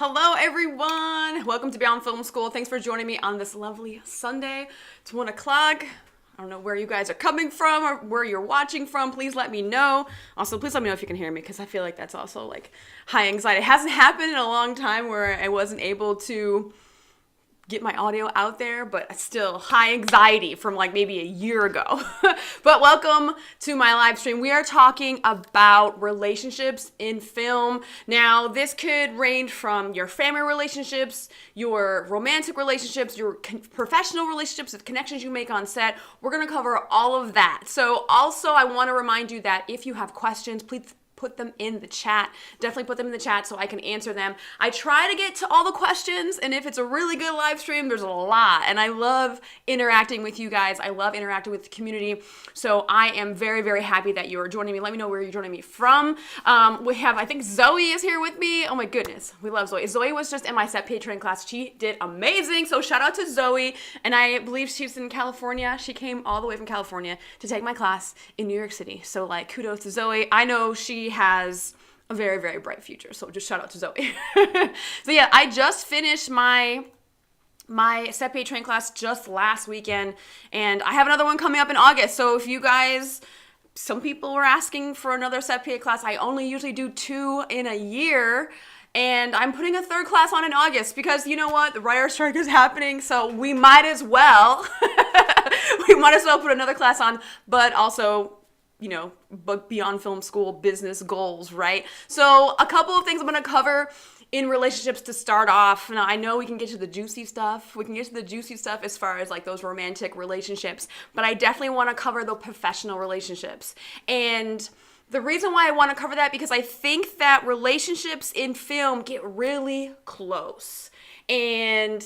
Hello, everyone. Welcome to Beyond Film School. Thanks for joining me on this lovely Sunday. It's 1 o'clock. I don't know where you guys are coming from or where you're watching from. Please let me know. Also, please let me know if you can hear me because I feel like that's also like high anxiety. It hasn't happened in a long time where I wasn't able to get my audio out there, but still high anxiety from like maybe a year ago. But welcome to my live stream. We are talking about relationships in film. Now, this could range from your family relationships, your romantic relationships, your professional relationships, the connections you make on set. We're going to cover all of that. So also, I want to remind you that if you have questions, please put them in the chat. Definitely put them in the chat so I can answer them. I try to get to all the questions, and if it's a really good live stream, there's a lot. And I love interacting with you guys. I love interacting with the community. So I am very, very happy that you are joining me. Let me know where you're joining me from. We have, I think Zoe is here with me. Oh my goodness, we love Zoe. Zoe was just in my Set PA Training class. She did amazing. So shout out to Zoe. And I believe she's in California. She came all the way from California to take my class in New York City. So like kudos to Zoe. I know she has a very, very bright future. So just shout out to Zoe. So yeah, I just finished my Set PA Training class just last weekend, and I have another one coming up in August. So if you guys, some people were asking for another Set PA class. I only usually do 2 in a year, and I'm putting a 3rd class on in August because you know what? The writer strike is happening, so we might as well, put another class on, but also, but Beyond Film School business goals, right? So a couple of things I'm going to cover in relationships to start off. Now, I know we can get to the juicy stuff. We can get to the juicy stuff as far as like those romantic relationships, but I definitely want to cover the professional relationships. And the reason why I want to cover that, because I think that relationships in film get really close. And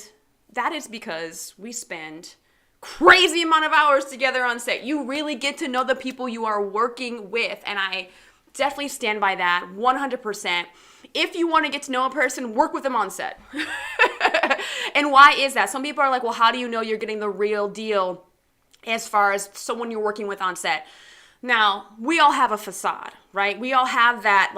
that is because we spend crazy amount of hours together on set. You really get to know the people you are working with, and I definitely stand by that 100%. If you want to get to know a person, work with them on set. And why is that? Some people are like, well, how do you know you're getting the real deal as far as someone you're working with on set? Now, we all have a facade, right? We all have that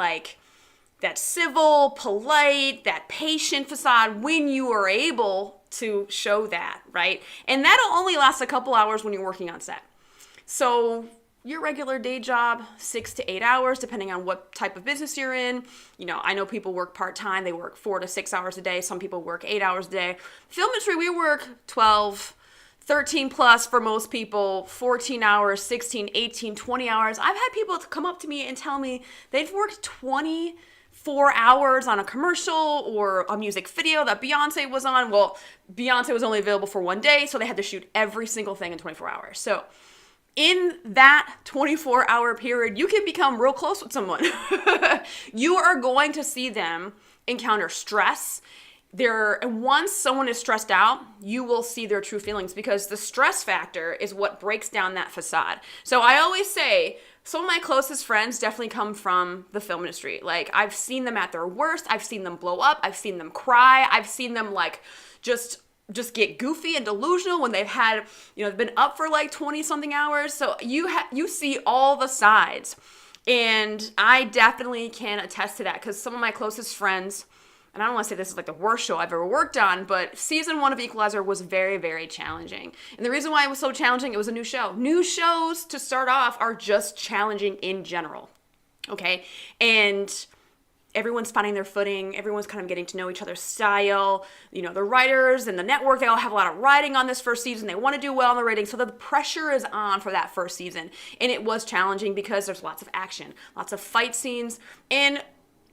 that civil, polite, that patient facade when you are able to show that, right? And that'll only last a couple hours when you're working on set. So your regular day job, 6 to 8 hours, depending on what type of business you're in. I know people work part-time. They work 4 to 6 hours a day. Some people work 8 hours a day. Film industry, we work 12, 13 plus for most people, 14 hours, 16, 18, 20 hours. I've had people come up to me and tell me they've worked 24 hours on a commercial or a music video that Beyonce was on. Well, Beyonce was only available for 1 day, so they had to shoot every single thing in 24 hours. So in that 24-hour period, you can become real close with someone. You are going to see them encounter stress. Once someone is stressed out, you will see their true feelings because the stress factor is what breaks down that facade. So I always say, some of my closest friends definitely come from the film industry. Like, I've seen them at their worst. I've seen them blow up. I've seen them cry. I've seen them like just get goofy and delusional when they've had, they've been up for like 20 something hours. So you see all the sides. And I definitely can attest to that because some of my closest friends, and I don't want to say this is like the worst show I've ever worked on, but season 1 of Equalizer was very, very challenging. And the reason why it was so challenging, it was a new show. New shows to start off are just challenging in general, okay? And everyone's finding their footing. Everyone's kind of getting to know each other's style. The writers and the network, they all have a lot of writing on this first season. They want to do well on the ratings. So the pressure is on for that first season. And it was challenging because there's lots of action, lots of fight scenes. And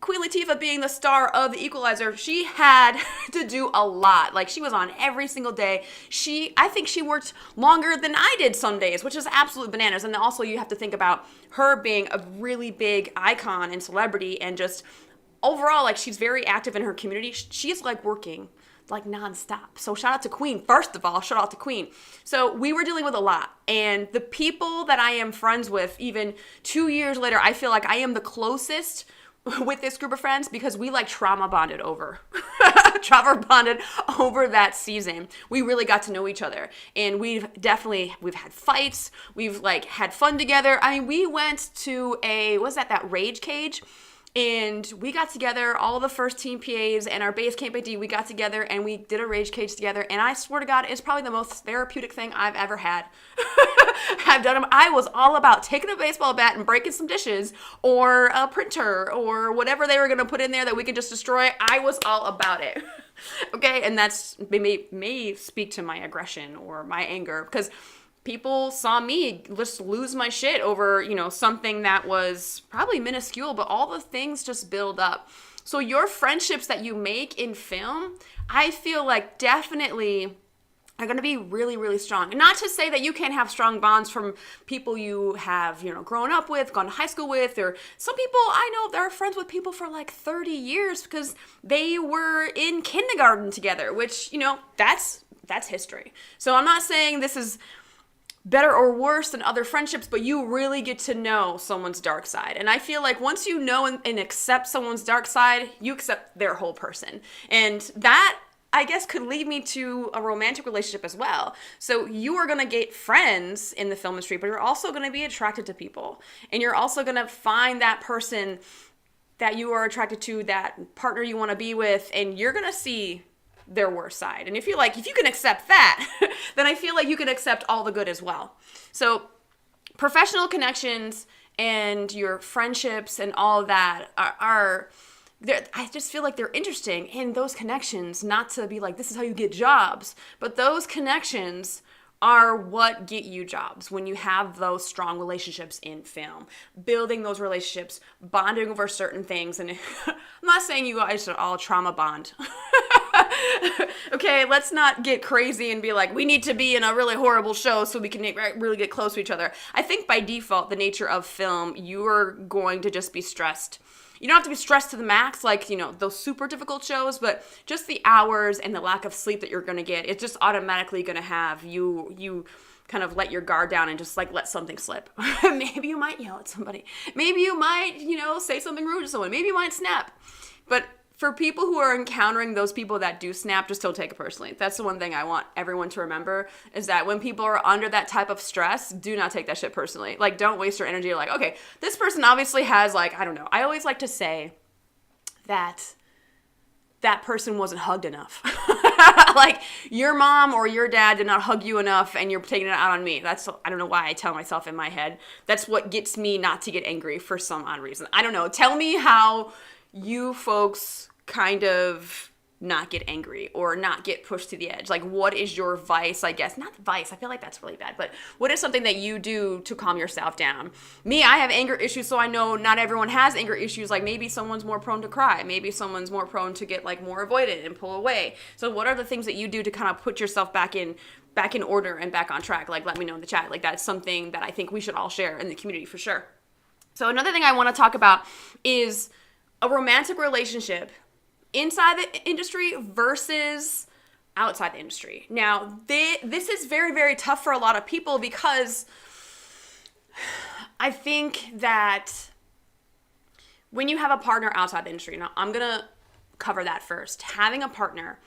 Queen Latifah, being the star of The Equalizer, she had to do a lot. Like, she was on every single day. I think she worked longer than I did some days, which is absolute bananas. And also you have to think about her being a really big icon and celebrity and just overall, like, she's very active in her community. She's like working like nonstop. So shout out to Queen. First of all, shout out to Queen. So we were dealing with a lot. And the people that I am friends with, even 2 years later, I feel like I am the closest with this group of friends because we like trauma bonded over that season. We really got to know each other, and we've had fights. We've like had fun together. I mean, we went to that Rage Cage And we got together, all the first team PAs and our base camp AD, we got together and we did a rage cage together. And I swear to God, it's probably the most therapeutic thing I've ever had. I've done. I was all about taking a baseball bat and breaking some dishes or a printer or whatever they were going to put in there that we could just destroy. I was all about it. Okay, and that's may speak to my aggression or my anger, because people saw me just lose my shit over, something that was probably minuscule, but all the things just build up. So your friendships that you make in film, I feel like definitely are going to be really, really strong. And not to say that you can't have strong bonds from people you have, grown up with, gone to high school with, or some people I know they're friends with people for like 30 years because they were in kindergarten together, which, that's history. So I'm not saying this is better or worse than other friendships, but you really get to know someone's dark side. And I feel like once you know and accept someone's dark side, you accept their whole person. And that, I guess, could lead me to a romantic relationship as well. So you are going to get friends in the film industry, but you're also going to be attracted to people. And you're also going to find that person that you are attracted to, that partner you want to be with, and you're going to see their worst side. And if you can accept that, then I feel like you can accept all the good as well. So professional connections and your friendships and all of that are I just feel like they're interesting. And those connections, not to be like, this is how you get jobs, but those connections are what get you jobs when you have those strong relationships in film. Building those relationships, bonding over certain things. And I'm not saying you guys should all trauma bond. Okay, let's not get crazy and be like, we need to be in a really horrible show so we can really get close to each other. I think by default, the nature of film, you are going to just be stressed. You don't have to be stressed to the max, like, those super difficult shows, but just the hours and the lack of sleep that you're going to get, it's just automatically going to have you kind of let your guard down and just like let something slip. Maybe you might yell at somebody. Maybe you might, say something rude to someone. Maybe you might snap. But for people who are encountering those people that do snap, just don't take it personally. That's the one thing I want everyone to remember, is that when people are under that type of stress, do not take that shit personally. Like, don't waste your energy. Like, okay, this person obviously has, like, I don't know. I always like to say that person wasn't hugged enough. Like, your mom or your dad did not hug you enough and you're taking it out on me. I don't know why I tell myself in my head. That's what gets me not to get angry for some odd reason. I don't know. Tell me how you folks kind of not get angry or not get pushed to the edge. Like, what is your vice, I guess? Not vice, I feel like that's really bad, but what is something that you do to calm yourself down? Me, I have anger issues, so I know not everyone has anger issues. Like, maybe someone's more prone to cry. Maybe someone's more prone to get, like, more avoidant and pull away. So what are the things that you do to kind of put yourself back in order and back on track? Like, let me know in the chat. Like, that's something that I think we should all share in the community for sure. So another thing I want to talk about is a romantic relationship inside the industry versus outside the industry. Now, this is very, very tough for a lot of people, because I think that when you have a partner outside the industry, now I'm going to cover that first. Having a partner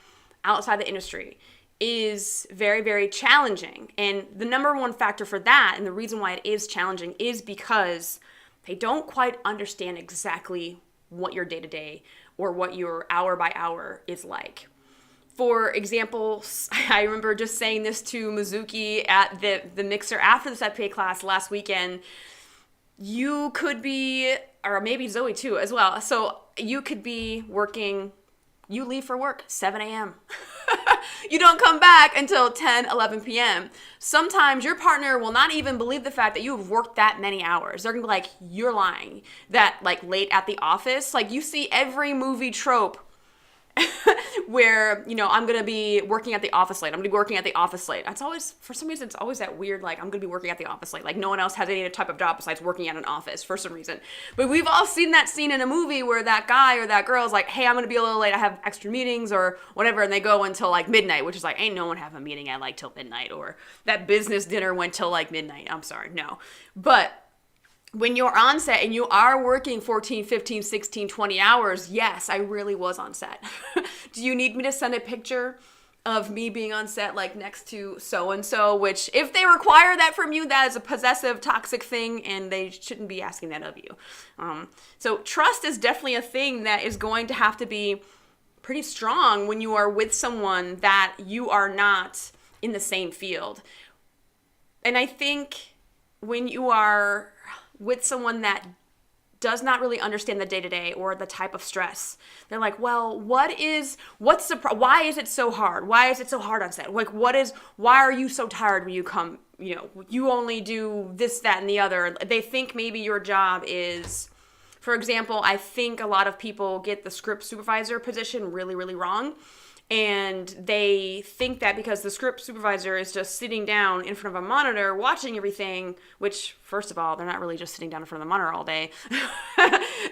outside the industry is very, very challenging. And the number one factor for that, and the reason why it is challenging, is because they don't quite understand exactly what your day-to-day or what your hour by hour is like. For example, I remember just saying this to Mizuki at the mixer after the Set PA class last weekend. You could be, or maybe Zoe too as well, so you could be working, you leave for work 7 a.m. You don't come back until 10, 11 p.m. Sometimes your partner will not even believe the fact that you've worked that many hours. They're going to be like, you're lying. That, like, late at the office, like, you see every movie trope where, I'm going to be working at the office late. I'm going to be working at the office late. It's always, for some reason, it's always that weird, like, I'm going to be working at the office late. Like, no one else has any type of job besides working at an office for some reason. But we've all seen that scene in a movie where that guy or that girl is like, hey, I'm going to be a little late. I have extra meetings or whatever. And they go until, like, midnight, which is like, ain't no one have a meeting at, like, till midnight. Or that business dinner went till, like, midnight. I'm sorry. No. But when you're on set and you are working 14, 15, 16, 20 hours, yes, I really was on set. Do you need me to send a picture of me being on set like next to so-and-so, which if they require that from you, that is a possessive, toxic thing, and they shouldn't be asking that of you. So trust is definitely a thing that is going to have to be pretty strong when you are with someone that you are not in the same field. And I think when you are with someone that does not really understand the day-to-day or the type of stress, they're like, well, why is it so hard? Why is it so hard on set? Like, why are you so tired when you come, you only do this, that, and the other. They think maybe your job is, for example, I think a lot of people get the script supervisor position really, really wrong. And they think that because the script supervisor is just sitting down in front of a monitor watching everything, which, first of all, they're not really just sitting down in front of the monitor all day.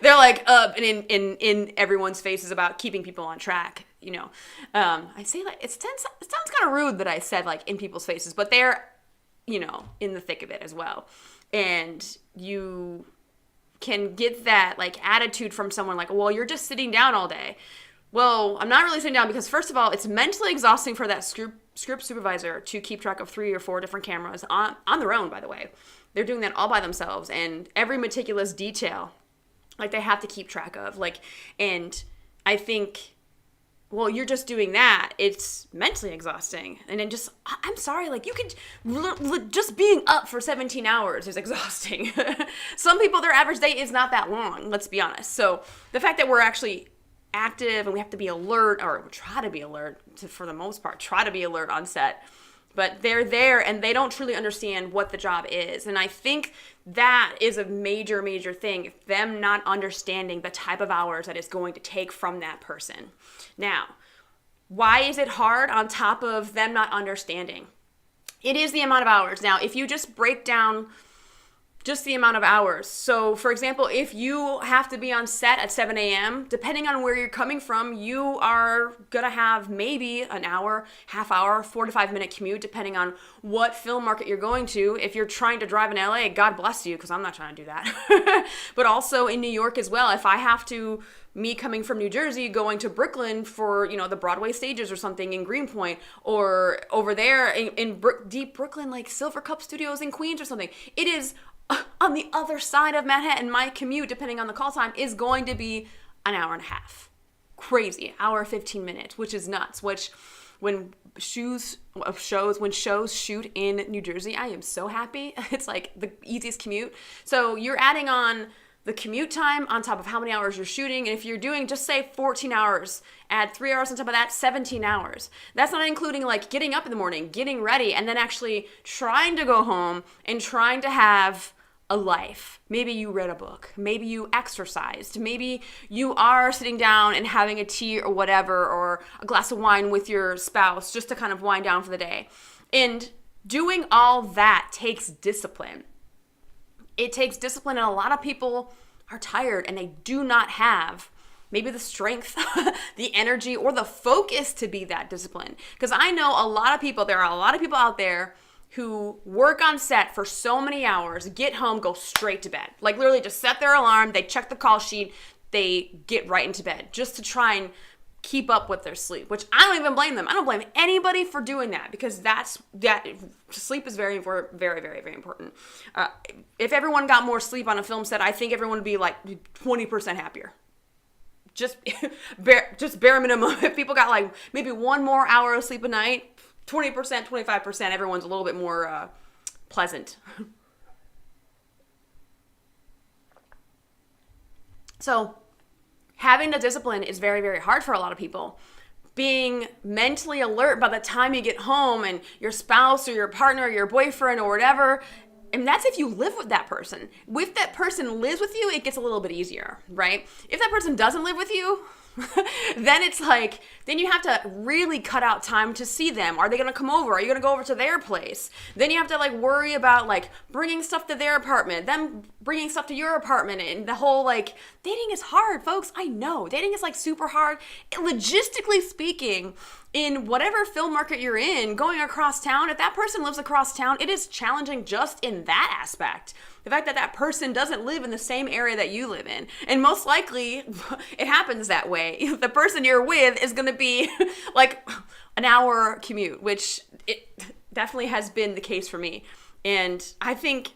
They're like up and in everyone's faces about keeping people on track, I say like, it sounds kind of rude that I said like in people's faces, but they're, in the thick of it as well. And you can get that like attitude from someone like, well, you're just sitting down all day. Well, I'm not really sitting down because, first of all, it's mentally exhausting for that script supervisor to keep track of 3 or 4 different cameras on their own, by the way. They're doing that all by themselves, and every meticulous detail, like, they have to keep track of. And I think, well, you're just doing that. It's mentally exhausting. And then I'm sorry, like, you could, just being up for 17 hours is exhausting. Some people, their average day is not that long, let's be honest. So the fact that we're actually active and we have to be alert, or try to be alert for the most part, try to be alert on set, but they're there and they don't truly understand what the job is. And I think that is a major, major thing, them not understanding the type of hours that it's going to take from that person. Now, why is it hard on top of them not understanding? It is the amount of hours. Now, if you just break down just the amount of hours. So, for example, if you have to be on set at 7 a.m., depending on where you're coming from, you are going to have maybe an hour, half hour, 4 to 5 minute commute, depending on what film market you're going to. If you're trying to drive in LA, God bless you, because I'm not trying to do that. But also in New York as well, if I have to, me coming from New Jersey, going to Brooklyn for, the Broadway stages or something in Greenpoint, or over there in deep Brooklyn, like Silver Cup Studios in Queens or something, it is on the other side of Manhattan. My commute, depending on the call time, is going to be an hour and a half. Crazy. Hour, 15 minutes, which is nuts. Which, when shows shoot in New Jersey, I am so happy. It's like the easiest commute. So you're adding on the commute time on top of how many hours you're shooting. And if you're doing, just say 14 hours, add 3 hours on top of that, 17 hours. That's not including like getting up in the morning, getting ready, and then actually trying to go home and trying to have a life. Maybe you read a book. Maybe you exercised. Maybe you are sitting down and having a tea or whatever, or a glass of wine with your spouse just to kind of wind down for the day. And doing all that takes discipline. It takes discipline, and a lot of people are tired and they do not have maybe the strength, the energy, or the focus to be that disciplined. Because I know there are a lot of people out there who work on set for so many hours, get home, go straight to bed. Like literally just set their alarm, they check the call sheet, they get right into bed just to try and keep up with their sleep, which I don't even blame them. I don't blame anybody for doing that, because sleep is very, very, very, very important. If everyone got more sleep on a film set, I think everyone would be like 20% happier. Just bare minimum. If people got like maybe 1 more hour of sleep a night, 20%, 25%, everyone's a little bit more pleasant. So having the discipline is very, very hard for a lot of people. Being mentally alert by the time you get home, and your spouse or your partner or your boyfriend or whatever, and that's if you live with that person. If that person lives with you, it gets a little bit easier, right? If that person doesn't live with you, then it's like, then you have to really cut out time to see them. Are they going to come over? Are you going to go over to their place? Then you have to like worry about like bringing stuff to their apartment, them bringing stuff to your apartment, and the whole like, dating is hard, folks. I know dating is like super hard. Logistically speaking, in whatever film market you're in, going across town, if that person lives across town, it is challenging just in that aspect. The fact that that person doesn't live in the same area that you live in. And most likely, it happens that way. The person you're with is going to be like an hour commute, which it definitely has been the case for me. And I think,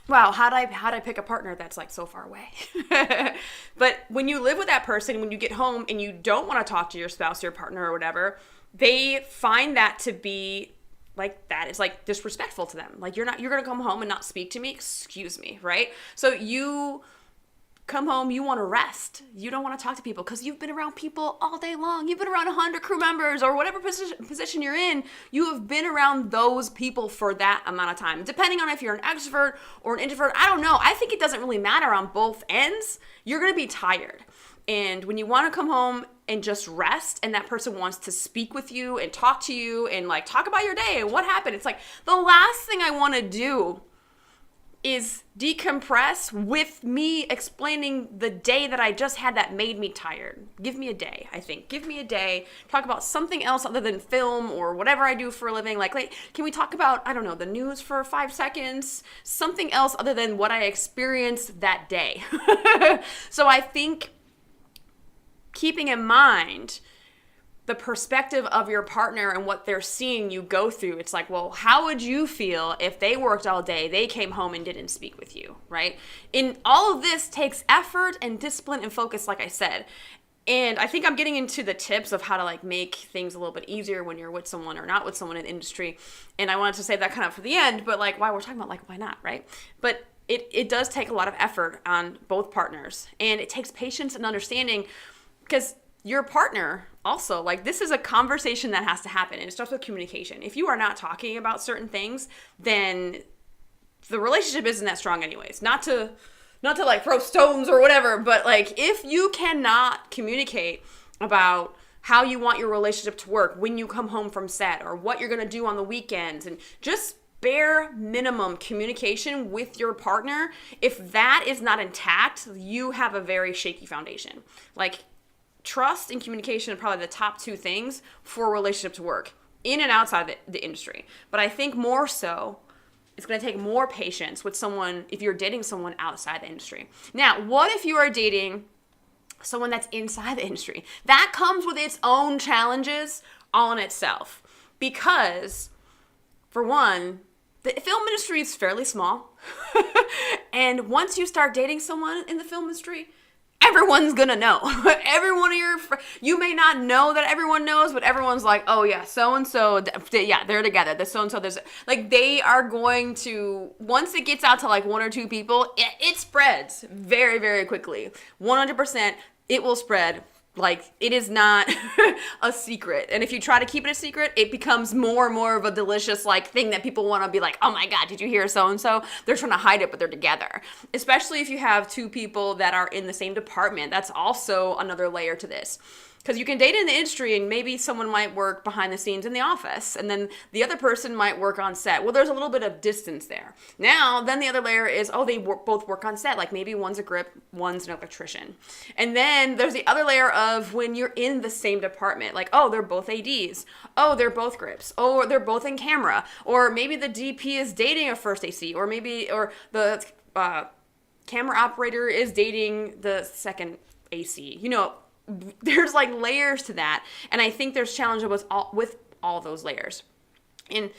wow, how'd I pick a partner that's like so far away? But when you live with that person, when you get home and you don't want to talk to your spouse, your partner or whatever, they find that to be like, that is like disrespectful to them. Like, you're going to come home and not speak to me? Excuse me, right? So you come home, you want to rest. You don't want to talk to people because you've been around people all day long. You've been around 100 crew members or whatever position you're in. You have been around those people for that amount of time. Depending on if you're an extrovert or an introvert, I don't know. I think it doesn't really matter on both ends. You're going to be tired. And when you want to come home and just rest, and that person wants to speak with you and talk to you and like talk about your day and what happened, it's like the last thing I want to do is decompress with me explaining the day that I just had that made me tired. Give me a day, I think. Give me a day. Talk about something else other than film or whatever I do for a living. Like, can we talk about, I don't know, the news for 5 seconds? Something else other than what I experienced that day. So I think keeping in mind the perspective of your partner and what they're seeing you go through. It's like, well, how would you feel if they worked all day, they came home and didn't speak with you, right? And all of this takes effort and discipline and focus, like I said. And I think I'm getting into the tips of how to like make things a little bit easier when you're with someone or not with someone in the industry. And I wanted to save that kind of for the end, but like, while we're talking about like, why not, right? But it does take a lot of effort on both partners, and it takes patience and understanding, because your partner also, like, this is a conversation that has to happen, and it starts with communication. If you are not talking about certain things, then the relationship isn't that strong anyways. Not to like throw stones or whatever, but like, if you cannot communicate about how you want your relationship to work when you come home from set, or what you're going to do on the weekends, and just bare minimum communication with your partner, if that is not intact, you have a very shaky foundation. Like, trust and communication are probably the top 2 things for a relationship to work in and outside the industry. But I think more so, it's going to take more patience with someone if you're dating someone outside the industry. Now, what if you are dating someone that's inside the industry? That comes with its own challenges all in itself. Because, for one, the film industry is fairly small. And once you start dating someone in the film industry, everyone's gonna know. Every one of your you may not know that everyone knows, but everyone's like, oh yeah, so-and-so, yeah, they're together. This so-and-so, there's like, they are going to, once it gets out to like 1 or 2 people, it spreads very, very quickly. 100%, it will spread. Like, it is not a secret. And if you try to keep it a secret, it becomes more and more of a delicious, like, thing that people want to be like, oh my God, did you hear so-and-so? They're trying to hide it, but they're together. Especially if you have 2 people that are in the same department. That's also another layer to this. Because you can date in the industry, and maybe someone might work behind the scenes in the office, and then the other person might work on set. Well, there's a little bit of distance there. Now, then the other layer is, oh, they both work on set. Like, maybe one's a grip, one's an electrician. And then there's the other layer of when you're in the same department. Like, oh, they're both ADs. Oh, they're both grips. Oh, they're both in camera. Or maybe the DP is dating a first AC. Or the camera operator is dating the second AC. You know, there's like layers to that, and I think there's challenges with all those layers. And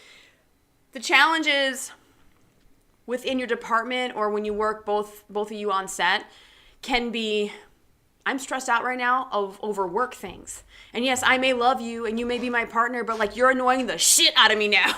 the challenges within your department, or when you work both of you on set, can be, I'm stressed out right now over work things. And yes, I may love you and you may be my partner, but like, you're annoying the shit out of me now.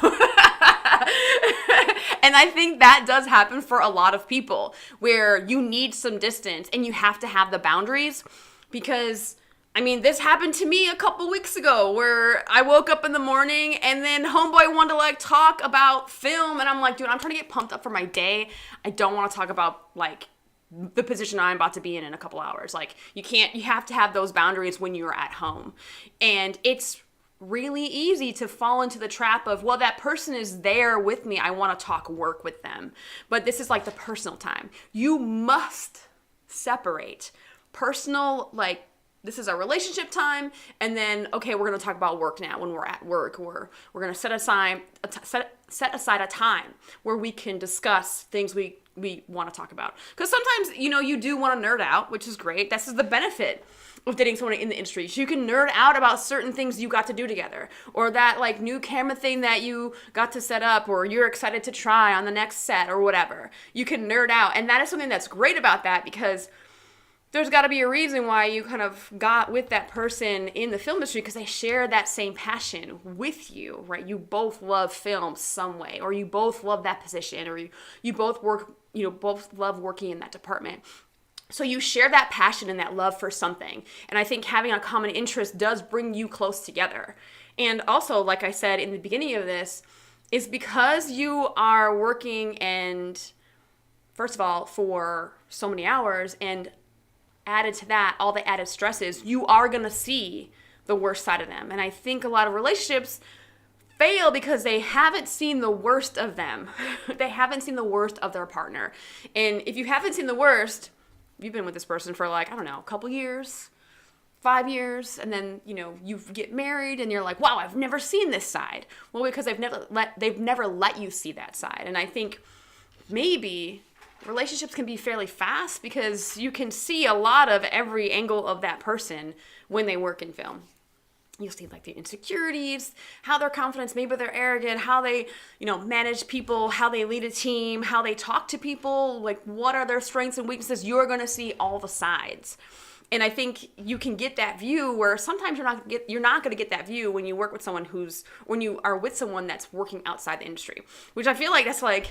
And I think that does happen for a lot of people, where you need some distance and you have to have the boundaries. Because, I mean, this happened to me a couple weeks ago, where I woke up in the morning and then homeboy wanted to like talk about film, and I'm like, dude, I'm trying to get pumped up for my day. I don't want to talk about like the position I'm about to be in a couple hours. Like, you have to have those boundaries when you're at home. And it's really easy to fall into the trap of, well, that person is there with me, I want to talk work with them. But this is like the personal time. You must separate personal, like, this is our relationship time, and then, okay, we're going to talk about work now when we're at work, or we're going to set aside a time where we can discuss things we want to talk about. Because sometimes, you know, you do want to nerd out, which is great. This is the benefit with dating someone in the industry. So you can nerd out about certain things you got to do together, or that like new camera thing that you got to set up, or you're excited to try on the next set, or whatever. You can nerd out. And that is something that's great about that, because there's got to be a reason why you kind of got with that person in the film industry, because they share that same passion with you, right? You both love film some way, or you both love that position, or you both work, both love working in that department. So you share that passion and that love for something. And I think having a common interest does bring you close together. And also, like I said in the beginning of this, is because you are working, and first of all, for so many hours, and added to that, all the added stresses, you are going to see the worst side of them. And I think a lot of relationships fail because they haven't seen the worst of them. They haven't seen the worst of their partner. And if you haven't seen the worst, you've been with this person for like, I don't know, a couple years, 5 years, and then, you get married and you're like, wow, I've never seen this side. Well, because they've never let you see that side. And I think maybe relationships can be fairly fast because you can see a lot of every angle of that person when they work in film. You'll see like the insecurities, how their confidence, maybe they're arrogant, how they, manage people, how they lead a team, how they talk to people, like what are their strengths and weaknesses. You're going to see all the sides. And I think you can get that view where sometimes you're not going to get that view when you work with someone when you are with someone that's working outside the industry, which I feel like that's like,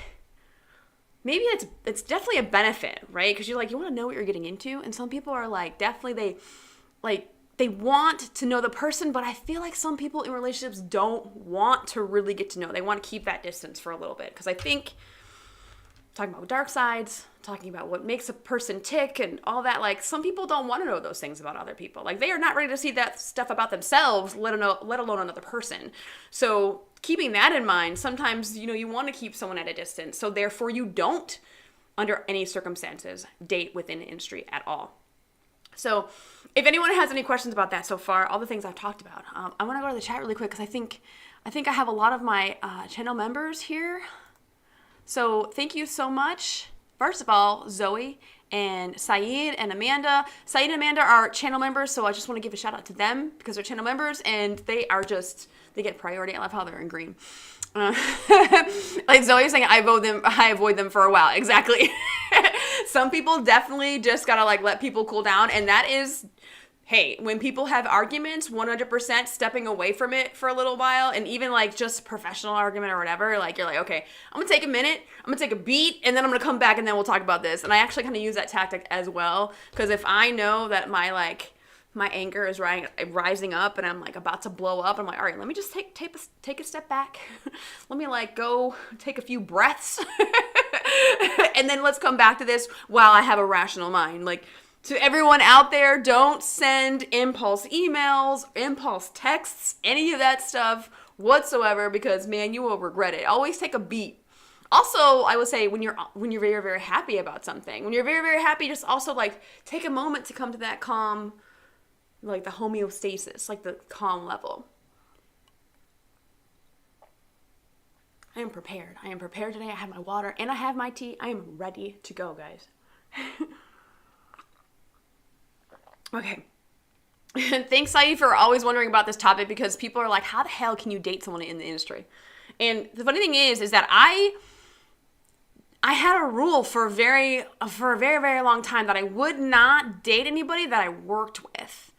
maybe it's definitely a benefit, right? Because you want to know what you're getting into. And some people are like, definitely they want to know the person, but I feel like some people in relationships don't want to really get to know. They want to keep that distance for a little bit. Because I think talking about dark sides, talking about what makes a person tick and all that, like some people don't want to know those things about other people. Like they are not ready to see that stuff about themselves, let alone another person. So keeping that in mind, sometimes, you want to keep someone at a distance. So therefore you don't, under any circumstances, date within the industry at all. So if anyone has any questions about that so far, all the things I've talked about, I want to go to the chat really quick because I think I have a lot of my channel members here. So thank you so much. First of all, Zoe and Saeed and Amanda. Saeed and Amanda are channel members, so I just want to give a shout out to them because they're channel members and they get priority. I love how they're in green. Like Zoe's saying, I avoid them for a while. Exactly. Some people definitely just gotta let people cool down, and that is, hey, when people have arguments, 100% stepping away from it for a little while, and even just professional argument or whatever, you're like, okay, I'm gonna take a minute, I'm gonna take a beat, and then I'm gonna come back and then we'll talk about this. And I actually kind of use that tactic as well, because if I know that my anger is rising up and I'm about to blow up, I'm like, all right, let me just take a step back. Let me go take a few breaths and then let's come back to this while I have a rational mind. To everyone out there, don't send impulse emails, impulse texts, any of that stuff whatsoever, because man, you will regret it. Always take a beat. Also, I would say when you're very, very happy about something, when you're very, very happy, just also take a moment to come to that calm, the homeostasis, the calm level. I am prepared. I am prepared today. I have my water and I have my tea. I am ready to go, guys. Okay. Thanks, Saeed, for always wondering about this topic, because people are like, how the hell can you date someone in the industry? And the funny thing is that I had a rule for a very, very long time that I would not date anybody that I worked with.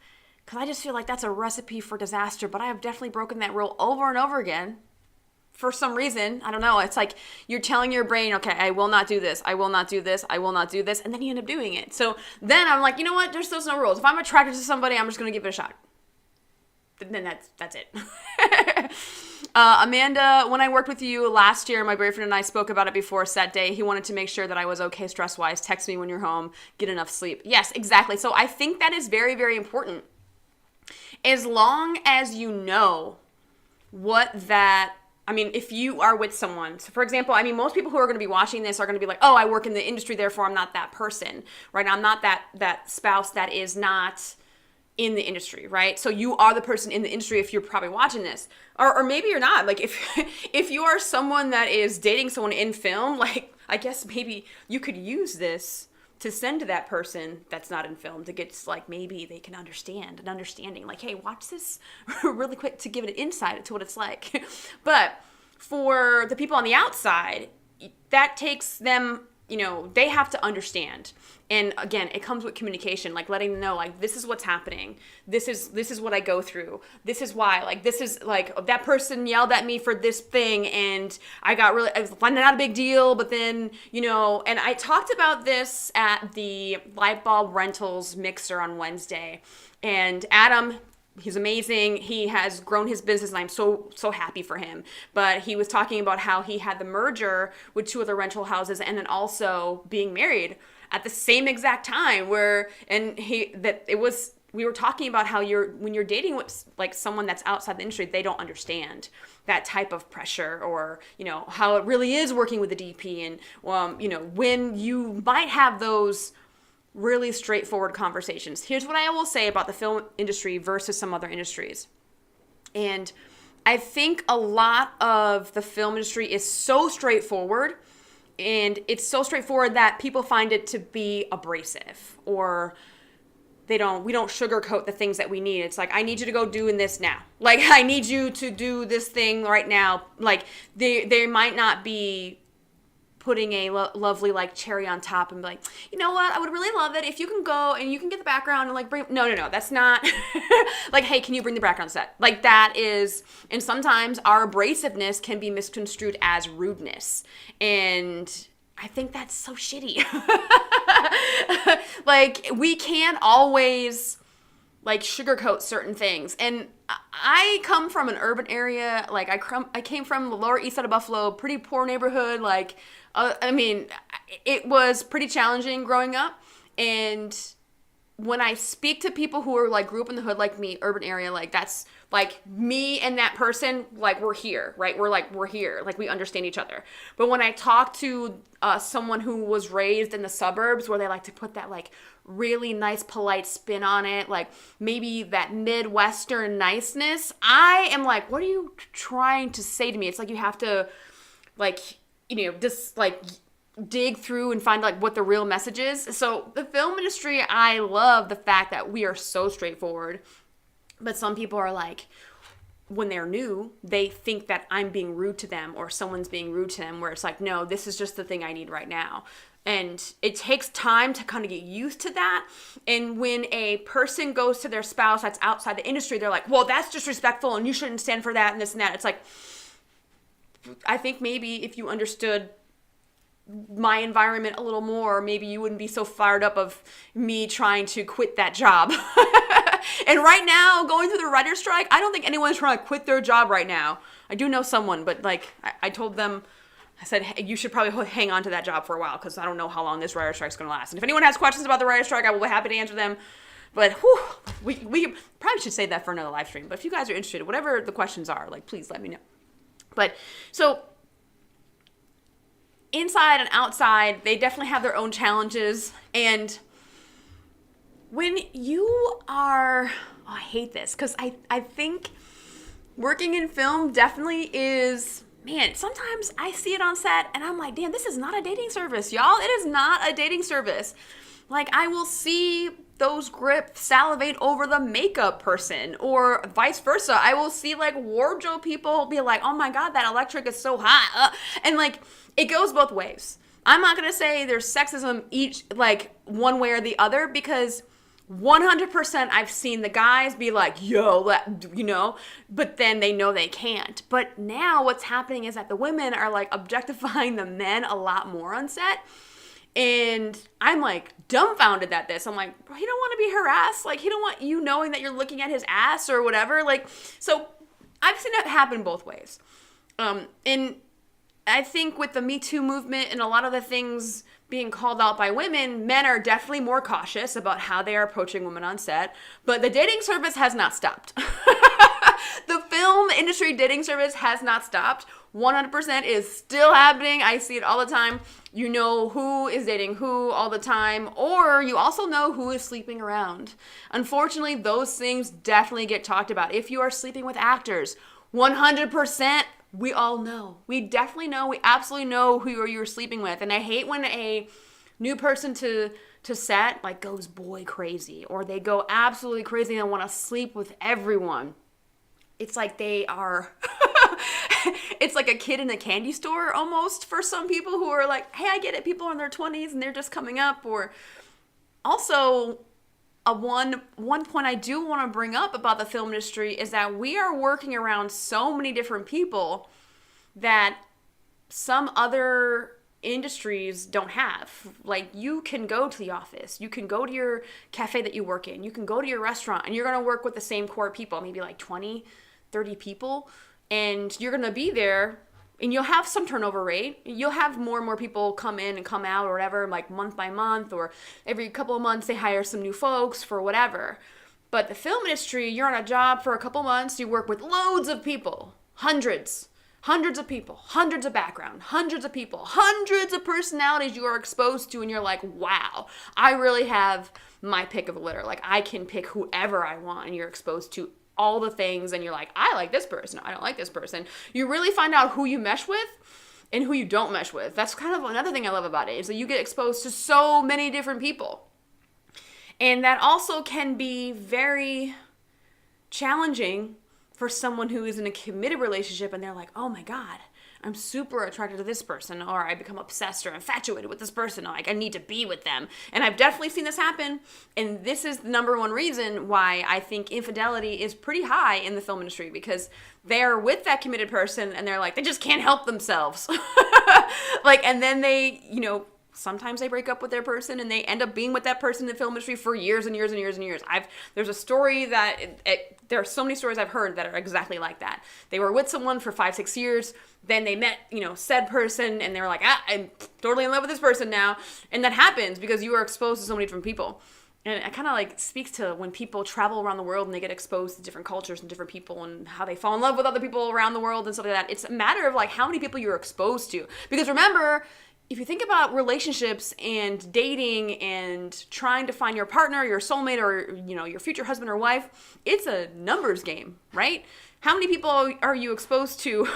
Because I just feel like that's a recipe for disaster. But I have definitely broken that rule over and over again. For some reason, I don't know. It's like you're telling your brain, okay, I will not do this. I will not do this. I will not do this. And then you end up doing it. So then I'm like, you know what? There's no rules. If I'm attracted to somebody, I'm just going to give it a shot. Then that's it. Amanda, when I worked with you last year, my boyfriend and I spoke about it before set day. He wanted to make sure that I was okay stress-wise. Text me when you're home. Get enough sleep. Yes, exactly. So I think that is very, very important. As long as you know if you are with someone, so for example, most people who are going to be watching this are going to be like, oh, I work in the industry, therefore I'm not that person, right? I'm not that spouse that is not in the industry, right? So you are the person in the industry if you're probably watching this. Or maybe you're not. If you are someone that is dating someone in film, I guess maybe you could use this to send to that person that's not in film to get like, maybe they can understand an understanding. Like, hey, watch this really quick to give it an insight to what it's like. But for the people on the outside, that takes them, they have to understand. And again, it comes with communication, like letting them know, like, this is what's happening. This is what I go through. This is why, like, this is like, that person yelled at me for this thing and I was finding out a big deal, but then, and I talked about this at the light bulb rentals mixer on Wednesday, and Adam, he's amazing. He has grown his business and I'm so happy for him. But he was talking about how he had the merger with 2 other rental houses and then also being married at the same exact time we were talking about how when you're dating with like someone that's outside the industry, they don't understand that type of pressure, or, how it really is working with the DP, and, when you might have those really straightforward conversations. Here's what I will say about the film industry versus some other industries. And I think a lot of the film industry is so straightforward, and it's so straightforward that people find it to be abrasive, or we don't sugarcoat the things that we need. It's like, I need you to go doing this now. Like, I need you to do this thing right now. Like, they might not be putting a lovely like cherry on top and be like, you know what, I would really love it if you can go and you can get the background and like bring, no, that's not like, hey, can you bring the background set? Like, that is, and sometimes our abrasiveness can be misconstrued as rudeness, and I think that's so shitty. Like, we can't always like sugarcoat certain things. And I come from an urban area. Like, I came from the Lower East Side of Buffalo, pretty poor neighborhood. Like, it was pretty challenging growing up. And when I speak to people who are like grew up in the hood like me, urban area, like that's like me and that person, like we're here, right? We're here, like we understand each other. But when I talk to someone who was raised in the suburbs, where they like to put that like really nice, polite spin on it, like maybe that Midwestern niceness, I am like, what are you trying to say to me? It's like you have to like, just like dig through and find like what the real message is. So the film industry, I love the fact that we are so straightforward, but some people are like, when they're new, they think that I'm being rude to them or someone's being rude to them, where it's like, no, this is just the thing I need right now. And it takes time to kind of get used to that. And when a person goes to their spouse that's outside the industry, they're like, well, that's disrespectful and you shouldn't stand for that and this and that. It's like, I think maybe if you understood my environment a little more, maybe you wouldn't be so fired up of me trying to quit that job. And right now, going through the writer's strike, I don't think anyone's trying to quit their job right now. I do know someone, but like I told them, I said, hey, you should probably hang on to that job for a while, because I don't know how long this writer's strike is going to last. And if anyone has questions about the writer's strike, I will be happy to answer them. But we probably should save that for another live stream. But if you guys are interested, whatever the questions are, like, please let me know. But so inside and outside, they definitely have their own challenges. And when you are, I hate this, because I think working in film definitely is, man, sometimes I see it on set and I'm like, damn, this is not a dating service, y'all. It is not a dating service. Like, I will see those grips salivate over the makeup person, or vice versa. I will see like wardrobe people be like, oh my God, that electric is so hot. And like, it goes both ways. I'm not going to say there's sexism each, like one way or the other, because 100% I've seen the guys be like, yo, but then they know they can't. But now what's happening is that the women are like objectifying the men a lot more on set. And I'm like dumbfounded at this. I'm like, he don't want to be harassed. Like, he don't want you knowing that you're looking at his ass or whatever. Like, so I've seen it happen both ways. And I think with the Me Too movement and a lot of the things being called out by women, men are definitely more cautious about how they are approaching women on set. But the dating service has not stopped. The film industry dating service has not stopped. 100% is still happening. I see it all the time. You know who is dating who all the time, or you also know who is sleeping around. Unfortunately, those things definitely get talked about. If you are sleeping with actors, 100%, we all know. We definitely know. We absolutely know who you're sleeping with. And I hate when a new person to to set like goes boy crazy, or they go absolutely crazy and want to sleep with everyone. It's like they are, it's like a kid in a candy store almost for some people who are like, hey, I get it. People are in their 20s and they're just coming up. Or also, one point I do want to bring up about the film industry is that we are working around so many different people that some other industries don't have. Like, you can go to the office, you can go to your cafe that you work in, you can go to your restaurant, and you're going to work with the same core people, maybe like 20, 30 people, and you're going to be there, and you'll have some turnover rate. You'll have more and more people come in and come out or whatever, like month by month, or every couple of months they hire some new folks for whatever. But the film industry, you're on a job for a couple months, you work with loads of people, hundreds of people, hundreds of background, hundreds of people, hundreds of personalities you are exposed to, and you're like, wow, I really have my pick of the litter. Like, I can pick whoever I want, and you're exposed to all the things, and you're like, I like this person, I don't like this person. You really find out who you mesh with and who you don't mesh with. That's kind of another thing I love about it, is that you get exposed to so many different people. And that also can be very challenging for someone who is in a committed relationship and they're like, oh my God, I'm super attracted to this person, or I become obsessed or infatuated with this person, or like I need to be with them. And I've definitely seen this happen, and this is the number one reason why I think infidelity is pretty high in the film industry, because they're with that committed person and they're like, they just can't help themselves. Like, and then they, sometimes they break up with their person and they end up being with that person in the film industry for years and years and years and years. There's a story that, there are so many stories I've heard that are exactly like that. They were with someone for 5-6 years, then they met, said person, and they were like, I'm totally in love with this person now. And that happens because you are exposed to so many different people. And it kind of like speaks to when people travel around the world and they get exposed to different cultures and different people and how they fall in love with other people around the world and stuff like that. It's a matter of like how many people you're exposed to. Because remember, if you think about relationships and dating and trying to find your partner, your soulmate, or, your future husband or wife, it's a numbers game, right? How many people are you exposed to?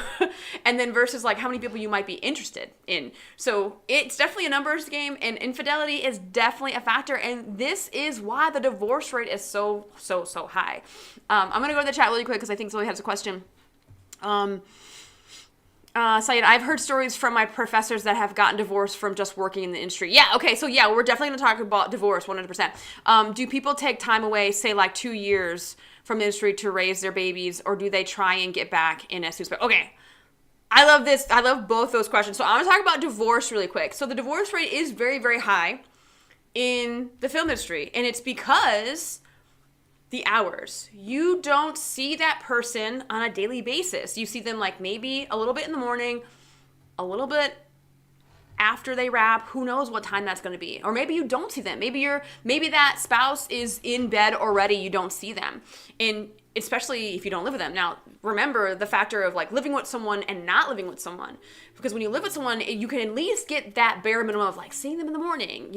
And then versus like how many people you might be interested in. So it's definitely a numbers game, and infidelity is definitely a factor. And this is why the divorce rate is so high. I'm going to go to the chat really quick because I think Zoe has a question. Sayed, I've heard stories from my professors that have gotten divorced from just working in the industry. Yeah, okay, so yeah, we're definitely going to talk about divorce 100%. Do people take time away, say like 2 years from the industry to raise their babies, or do they try and get back in as soon as? Okay, I love this. I love both those questions. So I'm going to talk about divorce really quick. So the divorce rate is very, very high in the film industry, and it's because the hours. You don't see that person on a daily basis. You see them like maybe a little bit in the morning, a little bit after they wrap. Who knows what time that's going to be? Or maybe you don't see them. Maybe that spouse is in bed already. You don't see them. And especially if you don't live with them. Now, remember the factor of like living with someone and not living with someone. Because when you live with someone, you can at least get that bare minimum of like seeing them in the morning,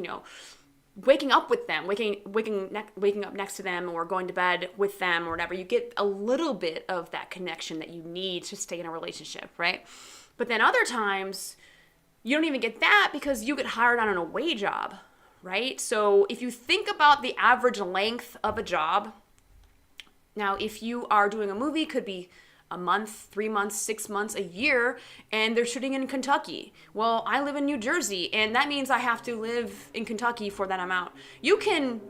waking up with them, waking up next to them, or going to bed with them or whatever. You get a little bit of that connection that you need to stay in a relationship, right? But then other times, you don't even get that because you get hired on an away job, right? So if you think about the average length of a job, now if you are doing a movie, could be a month, 3 months, 6 months, a year, and they're shooting in Kentucky. Well, I live in New Jersey, and that means I have to live in Kentucky for that amount. You can,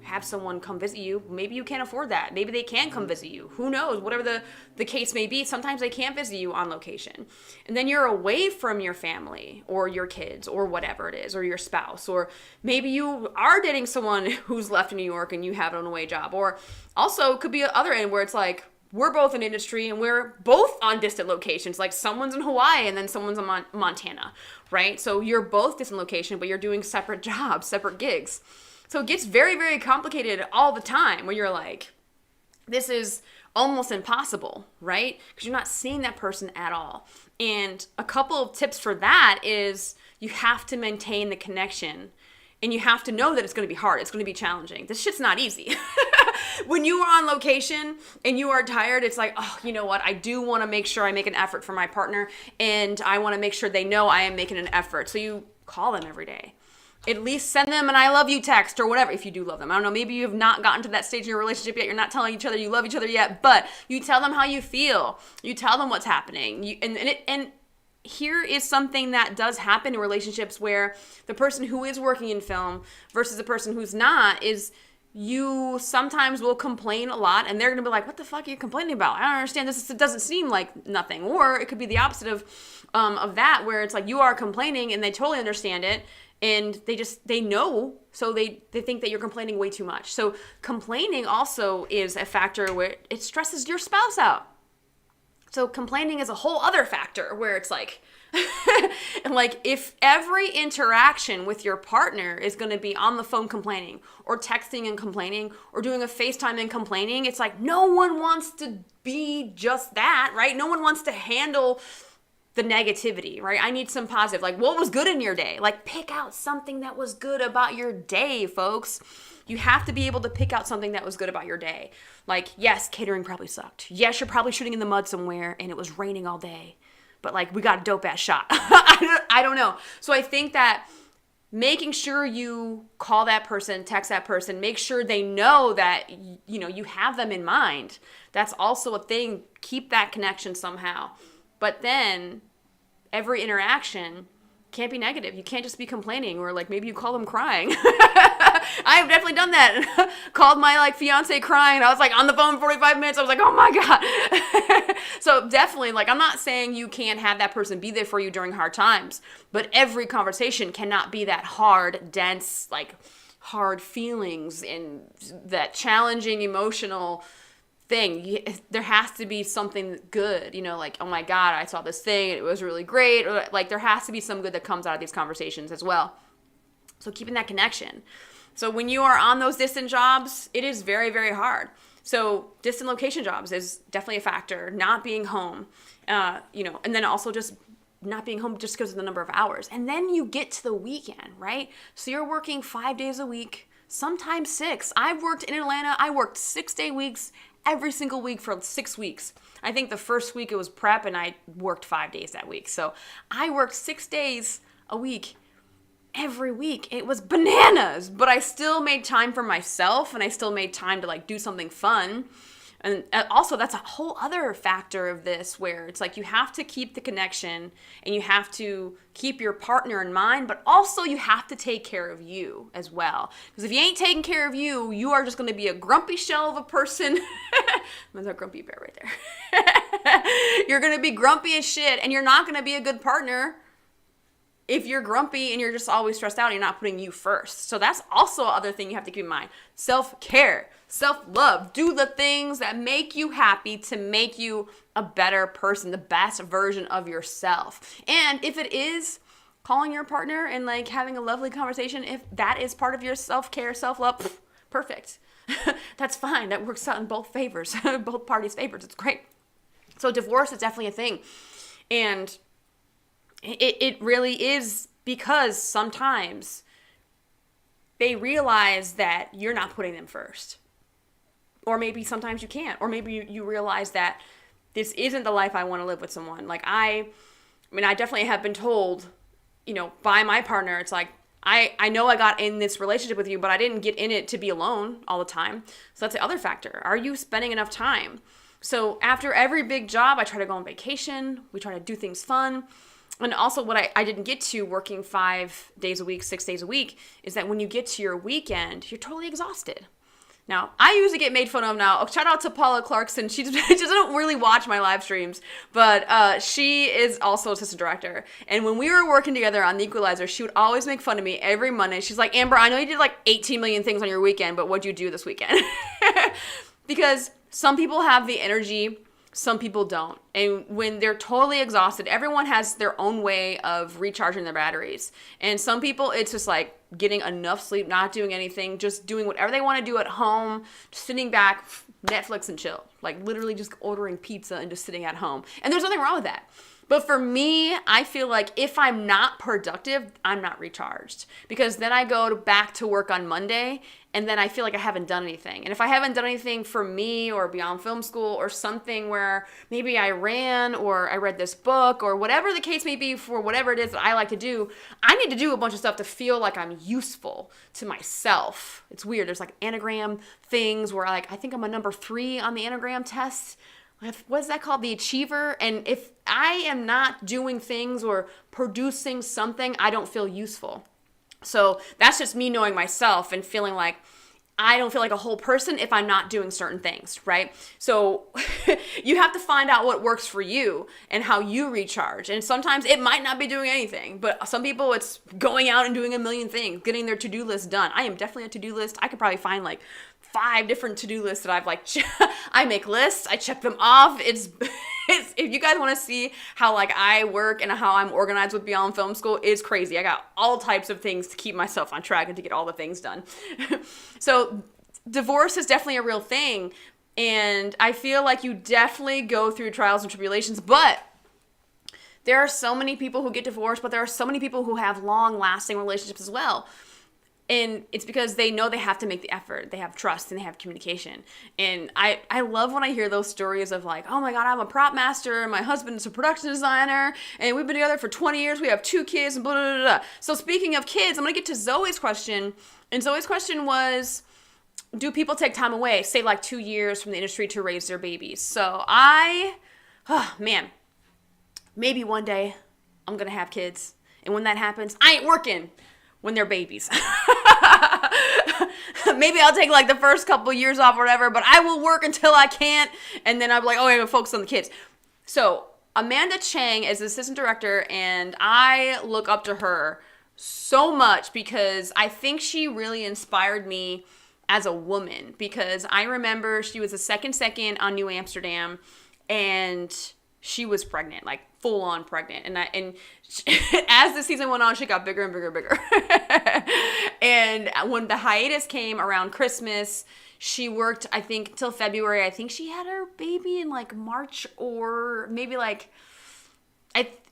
have someone come visit you. Maybe you can't afford that. Maybe they can come visit you. Who knows? Whatever the case may be, sometimes they can't visit you on location. And then you're away from your family or your kids or whatever it is, or your spouse. Or maybe you are dating someone who's left in New York and you have an away job. Or also it could be the other end where it's like, we're both in industry and we're both on distant locations. Like someone's in Hawaii and then someone's in Montana, right? So you're both distant location, but you're doing separate jobs, separate gigs. So it gets very, very complicated all the time where you're like, this is almost impossible, right? Because you're not seeing that person at all. And a couple of tips for that is you have to maintain the connection. And you have to know that it's going to be hard. It's going to be challenging. This shit's not easy. When you are on location and you are tired, it's like, oh, you know what? I do want to make sure I make an effort for my partner. And I want to make sure they know I am making an effort. So you call them every day. at least send them an I love you text or whatever, if you do love them. I don't know, maybe you have not gotten to that stage in your relationship yet. You're not telling each other you love each other yet, but you tell them how you feel. You tell them what's happening. And here is something that does happen in relationships where the person who is working in film versus the person who's not is you sometimes will complain a lot and they're going to be like, what the fuck are you complaining about? I don't understand this. It doesn't seem like nothing. Or it could be the opposite of that, where it's like you are complaining and they totally understand it and they know, so they think that you're complaining way too much. So complaining also is a factor where it stresses your spouse out. So complaining is a whole other factor where it's like, and like if every interaction with your partner is going to be on the phone complaining or texting and complaining or doing a FaceTime and complaining, it's like no one wants to be just that, right? No one wants to handle the negativity, right? I need some positive. Like, what was good in your day? Like, pick out something that was good about your day, folks. You have to be able to pick out something that was good about your day. Like, yes, catering probably sucked. Yes, you're probably shooting in the mud somewhere and it was raining all day. But like, we got a dope ass shot. I don't know. So I think that making sure you call that person, text that person, make sure they know that, you know, you have them in mind. That's also a thing. Keep that connection somehow. But then every interaction can't be negative. You can't just be complaining, or like maybe you call them crying. I have definitely done that. Called my like fiance crying. I was like on the phone 45 minutes. I was like, oh my God. So definitely, like, I'm not saying you can't have that person be there for you during hard times, but every conversation cannot be that hard, dense, like hard feelings and that challenging emotional thing. There has to be something good, you know, like, oh my God, I saw this thing and it was really great. Or like, there has to be some good that comes out of these conversations as well. So keeping that connection. So when you are on those distant jobs, it is very, very hard. So distant location jobs is definitely a factor. Not being home, you know, and then also just not being home just because of the number of hours. And then you get to the weekend, right? So you're working 5 days a week, sometimes 6. I've worked in Atlanta. I worked 6-day weeks every single week for 6 weeks. I think the first week it was prep and I worked 5 days that week. So I worked 6 days a week every week. It was bananas, but I still made time for myself and I still made time to like do something fun. And also that's a whole other factor of this where it's like you have to keep the connection and you have to keep your partner in mind, but also you have to take care of you as well. Because if you ain't taking care of you, you are just going to be a grumpy shell of a person. That's a grumpy bear right there. You're going to be grumpy as shit and you're not going to be a good partner if you're grumpy and you're just always stressed out and you're not putting you first. So that's also another thing you have to keep in mind. Self-care, self-love. Do the things that make you happy to make you a better person, the best version of yourself. And if it is calling your partner and like having a lovely conversation, if that is part of your self-care, self-love, perfect. That's fine. That works out in both favors, both parties' favors. It's great. So divorce is definitely a thing. And it really is, because sometimes they realize that you're not putting them first. Or maybe sometimes you can't. Or maybe you realize that this isn't the life I want to live with someone. Like I definitely have been told, you know, by my partner, it's like, I know I got in this relationship with you, but I didn't get in it to be alone all the time. So that's the other factor. Are you spending enough time? So after every big job, I try to go on vacation. We try to do things fun. And also what I didn't get to working 5 days a week, 6 days a week, is that when you get to your weekend, you're totally exhausted. Now, I usually get made fun of now. Shout out to Paula Clarkson. She doesn't really watch my live streams, but she is also assistant director. And when we were working together on The Equalizer, she would always make fun of me every Monday. She's like, Amber, I know you did like 18 million things on your weekend, but what'd you do this weekend? Because some people have the energy, some people don't. And when they're totally exhausted, everyone has their own way of recharging their batteries. And some people, it's just like getting enough sleep, not doing anything, just doing whatever they want to do at home, just sitting back, Netflix and chill. Like literally just ordering pizza and just sitting at home. And there's nothing wrong with that. But for me, I feel like if I'm not productive, I'm not recharged. Because then I go back to work on Monday, and then I feel like I haven't done anything. And if I haven't done anything for me or Beyond Film School or something where maybe I ran or I read this book or whatever the case may be for whatever it is that I like to do, I need to do a bunch of stuff to feel like I'm useful to myself. It's weird. There's like Enneagram things where like I think I'm a number 3 on the Enneagram test. What's that called? The achiever. And if I am not doing things or producing something, I don't feel useful. So that's just me knowing myself and feeling like I don't feel like a whole person if I'm not doing certain things, right? So you have to find out what works for you and how you recharge. And sometimes it might not be doing anything, but some people it's going out and doing a million things, getting their to-do list done. I am definitely a to-do list. I could probably find like 5 different to-do lists that I've like, I make lists, I check them off. It's if you guys want to see how like I work and how I'm organized with Beyond Film School, it's crazy. I got all types of things to keep myself on track and to get all the things done. So divorce is definitely a real thing. And I feel like you definitely go through trials and tribulations, but there are so many people who get divorced, but there are so many people who have long lasting relationships as well. And it's because they know they have to make the effort. They have trust and they have communication. And I love when I hear those stories of like, oh my God, I'm a prop master and my husband is a production designer and we've been together for 20 years. We have 2 kids and blah, blah, blah, blah. So speaking of kids, I'm going to get to Zoe's question. And Zoe's question was, do people take time away, say like 2 years from the industry to raise their babies? So maybe one day I'm going to have kids. And when that happens, I ain't working when they're babies. Maybe I'll take like the first couple years off or whatever, but I will work until I can't. And then I'll be like, oh, I'm going to focus on the kids. So Amanda Chang is the assistant director, and I look up to her so much because I think she really inspired me as a woman, because I remember she was a second on New Amsterdam, and she was pregnant, like full on pregnant. And as the season went on, she got bigger and bigger and bigger. And when the hiatus came around Christmas, she worked, I think, till February. I think she had her baby in like March, or maybe like,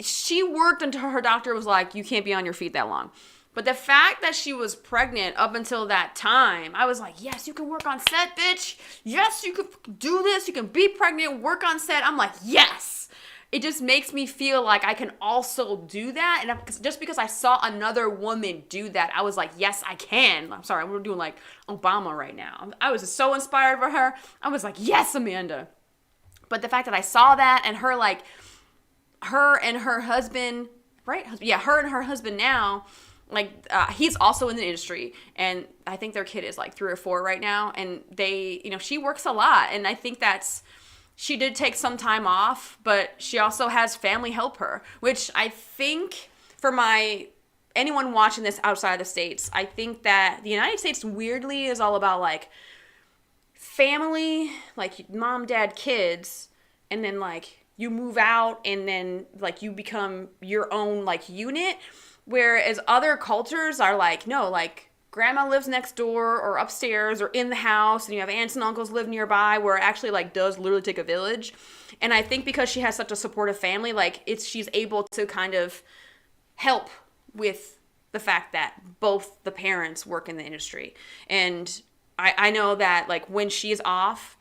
she worked until her doctor was like, you can't be on your feet that long. But the fact that she was pregnant up until that time, I was like, yes, you can work on set, bitch. Yes, you can do this. You can be pregnant, work on set. I'm like, yes. It just makes me feel like I can also do that. And just because I saw another woman do that, I was like, yes, I can. I'm sorry, we're doing like Obama right now. I was just so inspired by her. I was like, yes, Amanda. But the fact that I saw that, and her and her husband, right? Yeah, her and her husband now, he's also in the industry, and I think their kid is like 3 or 4 right now, and they, she works a lot, and I think she did take some time off, but she also has family help her, which I think for anyone watching this outside of the States, I think that the United States weirdly is all about like family, like mom, dad, kids, and then like you move out and then like you become your own like unit. Whereas other cultures are like, no, like grandma lives next door or upstairs or in the house, and you have aunts and uncles live nearby, where it actually like does literally take a village. And I think because she has such a supportive family, like she's able to kind of help with the fact that both the parents work in the industry. And I know that like when she's off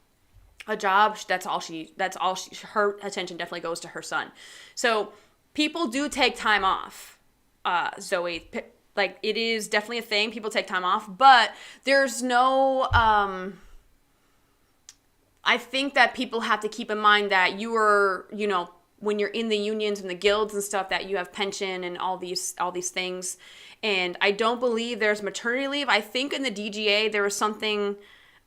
a job, her attention definitely goes to her son. So people do take time off. Zoe, like it is definitely a thing. People take time off, but there's no, I think that people have to keep in mind that you are, when you're in the unions and the guilds and stuff, that you have pension and all these things. And I don't believe there's maternity leave. I think in the DGA, there was something,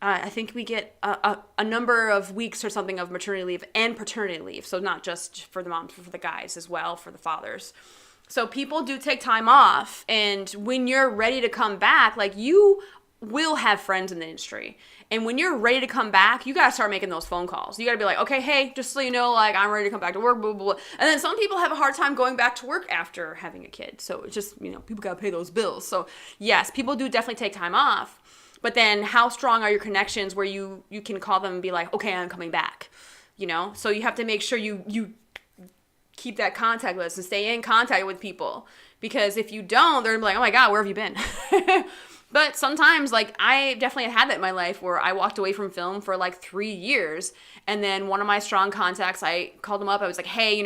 I think we get a number of weeks or something of maternity leave and paternity leave. So not just for the moms, but for the guys as well, for the fathers. So people do take time off, and when you're ready to come back, like you will have friends in the industry. And when you're ready to come back, you gotta start making those phone calls. You gotta be like, okay, hey, just so you know, like I'm ready to come back to work, blah, blah, blah. And then some people have a hard time going back to work after having a kid. So it's just, people gotta pay those bills. So yes, people do definitely take time off. But then how strong are your connections where you can call them and be like, okay, I'm coming back, So you have to make sure you keep that contact list and stay in contact with people, because if you don't, they're gonna be like, oh my God, where have you been? But sometimes, like, I definitely had that in my life where I walked away from film for like 3 years. And then one of my strong contacts, I called him up. I was like, hey,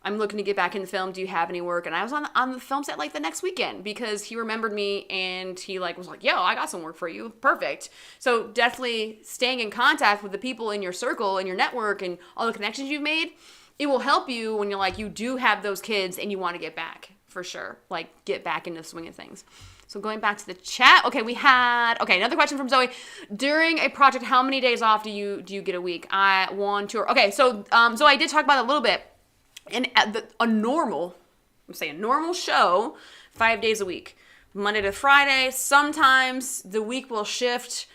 I'm looking to get back in film. Do you have any work? And I was on the film set like the next weekend because he remembered me and he like was like, yo, I got some work for you. Perfect. So definitely staying in contact with the people in your circle and your network and all the connections you've made, it will help you when you're like, you do have those kids and you want to get back for sure. Like get back into the swing of things. So going back to the chat, okay, another question from Zoe. During a project, how many days off do you get a week? Okay, so Zoe, I did talk about it a little bit. And a normal show, 5 days a week, Monday to Friday. Sometimes the week will shift.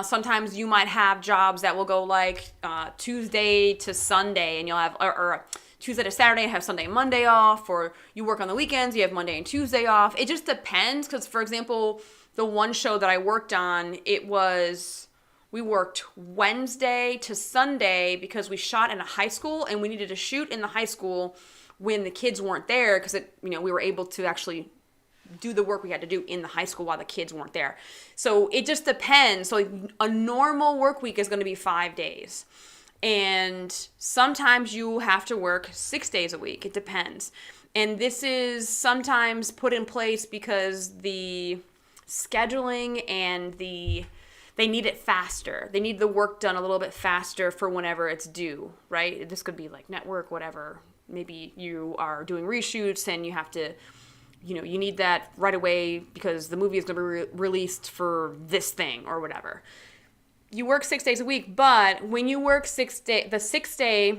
Sometimes you might have jobs that will go like Tuesday to Sunday, and you'll have or Tuesday to Saturday, have Sunday and Monday off, or you work on the weekends, you have Monday and Tuesday off. It just depends, because for example, the one show that I worked on, we worked Wednesday to Sunday because we shot in a high school and we needed to shoot in the high school when the kids weren't there because we were able to actually do the work we had to do in the high school while the kids weren't there. So it just depends. So a normal work week is going to be 5 days. And sometimes you have to work 6 days a week. It depends. And this is sometimes put in place because the scheduling and they need it faster. They need the work done a little bit faster for whenever it's due, right? This could be like network, whatever. Maybe you are doing reshoots and you have to, you need that right away because the movie is going to be released for this thing or whatever. You work 6 days a week, but when you work the 6th day,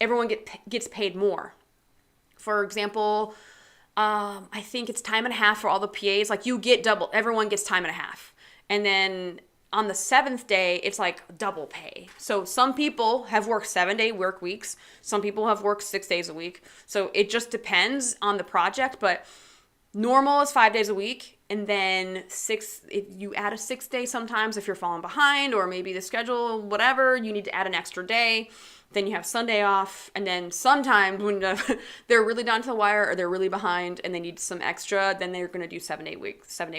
everyone gets paid more. For example, I think it's time and a half for all the PAs. Like you get double, everyone gets time and a half. And then on the 7th day, it's like double pay. So some people have worked 7-day work weeks. Some people have worked 6 days a week. So it just depends on the project, but normal is 5 days a week. And then if you add a 6th day sometimes if you're falling behind or maybe the schedule, whatever, you need to add an extra day. Then you have Sunday off. And then sometimes when they're really down to the wire or they're really behind and they need some extra, then they're going to do 7-day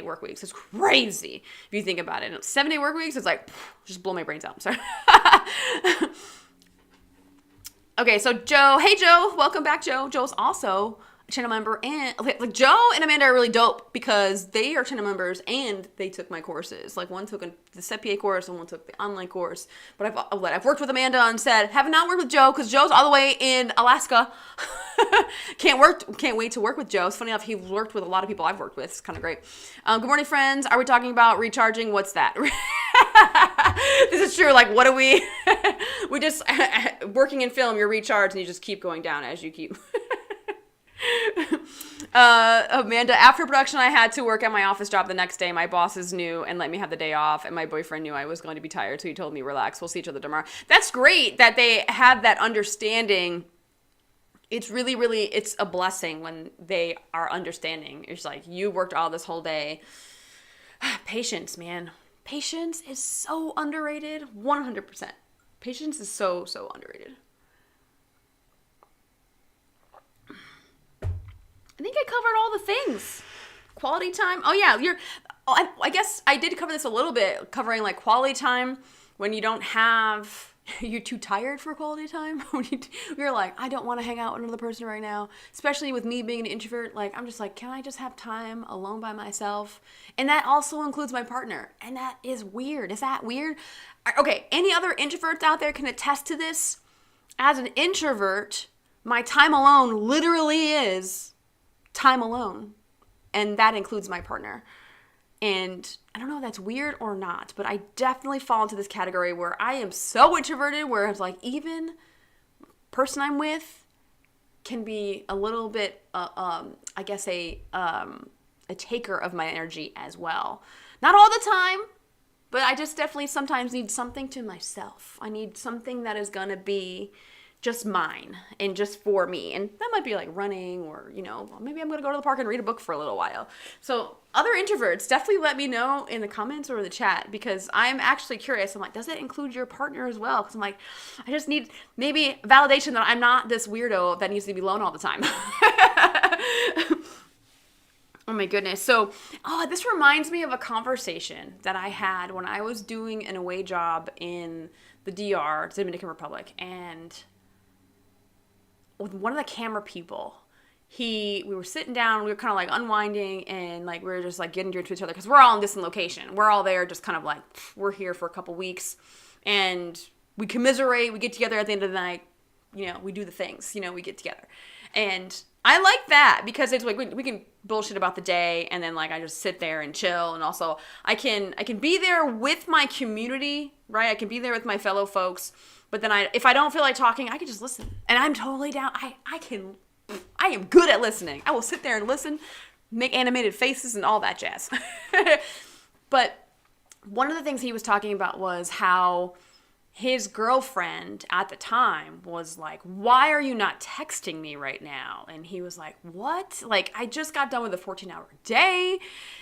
work weeks. It's crazy if you think about it. 7-day work weeks, it's like, just blow my brains out. I'm sorry. Okay, so Joe. Hey, Joe. Welcome back, Joe. Joe's also channel member, and like Joe and Amanda are really dope because they are channel members and they took my courses. Like one took the Set PA course and one took the online course. But I've worked with Amanda and said have not worked with Joe because Joe's all the way in Alaska. Can't wait to work with Joe. It's funny enough, he worked with a lot of people I've worked with. It's kind of great. Good morning, friends. Are we talking about recharging? What's that? This is true. Like, what do we just working in film, you're recharged and you just keep going down as you keep. Amanda, after production, I had to work at my office job the next day. My bosses knew and let me have the day off, and my boyfriend knew I was going to be tired, so he told me, relax, we'll see each other tomorrow. That's great that they have that understanding. It's really, really, it's a blessing when they are understanding. It's like, you worked all this whole day. Patience, man. Patience is so underrated. 100%. Patience is so, so underrated. I think I covered all the things. Quality time. Oh, yeah. I guess I did cover this a little bit, covering like quality time when you don't have, you're too tired for quality time. You're like, I don't want to hang out with another person right now. Especially with me being an introvert. Like, I'm just like, can I just have time alone by myself? And that also includes my partner. And that is weird. Is that weird? Okay. Any other introverts out there can attest to this? As an introvert, my time alone literally is time alone, and that includes my partner. And I don't know if that's weird or not, but I definitely fall into this category where I am so introverted where it's like even person I'm with can be a little bit I guess a taker of my energy as well. Not all the time, but I just definitely sometimes need something to myself. I need something that is gonna be just mine and just for me. And that might be like running or, maybe I'm going to go to the park and read a book for a little while. So other introverts, definitely let me know in the comments or the chat because I'm actually curious. I'm like, does that include your partner as well? Because I'm like, I just need maybe validation that I'm not this weirdo that needs to be alone all the time. Oh my goodness. So, this reminds me of a conversation that I had when I was doing an away job in the DR, Dominican Republic, and with one of the camera people, we were sitting down, we were kind of like unwinding, and like we were just like getting to each other because we're all in this location. We're all there, just kind of like we're here for a couple weeks, and we commiserate. We get together at the end of the night. We do the things. We get together, and I like that because it's like we can bullshit about the day, and then like I just sit there and chill, and also I can be there with my community, right? I can be there with my fellow folks, but then if I don't feel like talking, I can just listen, and I'm totally down. I am good at listening. I will sit there and listen, make animated faces and all that jazz. But one of the things he was talking about was how his girlfriend at the time was like, why are you not texting me right now? And he was like, what? Like, I just got done with a 14-hour day.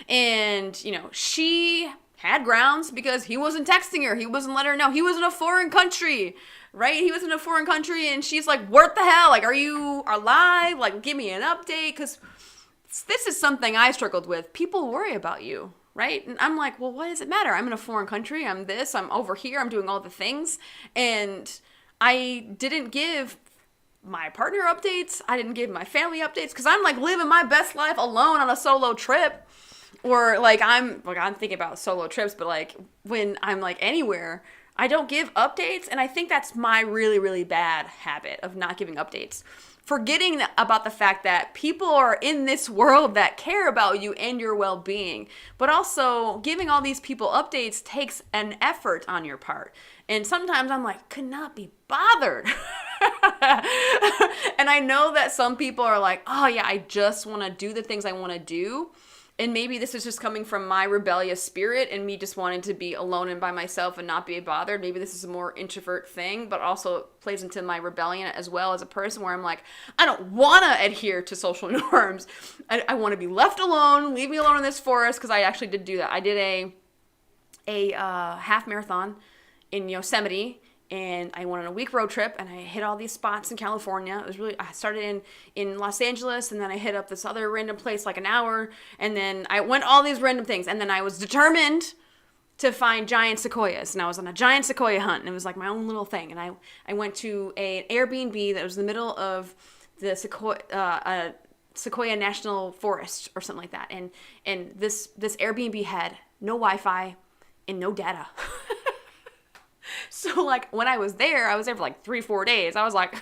And, she had grounds because he wasn't texting her. He wasn't letting her know. He was in a foreign country, right? He was in a foreign country, and she's like, what the hell? Like, are you alive? Like, give me an update. Because this is something I struggled with. People worry about you, right? And I'm like, well, what does it matter? I'm in a foreign country. I'm over here. I'm doing all the things. And I didn't give my partner updates. I didn't give my family updates because I'm like living my best life alone on a solo trip. Or like I'm thinking about solo trips, but like when I'm like anywhere, I don't give updates. And I think that's my really, really bad habit of not giving updates. Forgetting about the fact that people are in this world that care about you and your well-being. But also giving all these people updates takes an effort on your part. And sometimes I'm like, could not be bothered. And I know that some people are like, oh yeah, I just want to do the things I want to do. And maybe this is just coming from my rebellious spirit and me just wanting to be alone and by myself and not be bothered. Maybe this is a more introvert thing, but also plays into my rebellion as well as a person where I'm like, I don't want to adhere to social norms. I want to be left alone. Leave me alone in this forest, because I actually did do that. I did a half marathon in Yosemite. And I went on a week road trip, and I hit all these spots in California. It was really, I started in Los Angeles, and then I hit up this other random place like an hour, and then I went all these random things, and then I was determined to find giant sequoias, and I was on a giant sequoia hunt, and it was like my own little thing. And I went to an Airbnb that was in the middle of the Sequoia National Forest or something like that, and this Airbnb had no Wi-Fi and no data. So, like, when I was there for like 3-4 days. I was like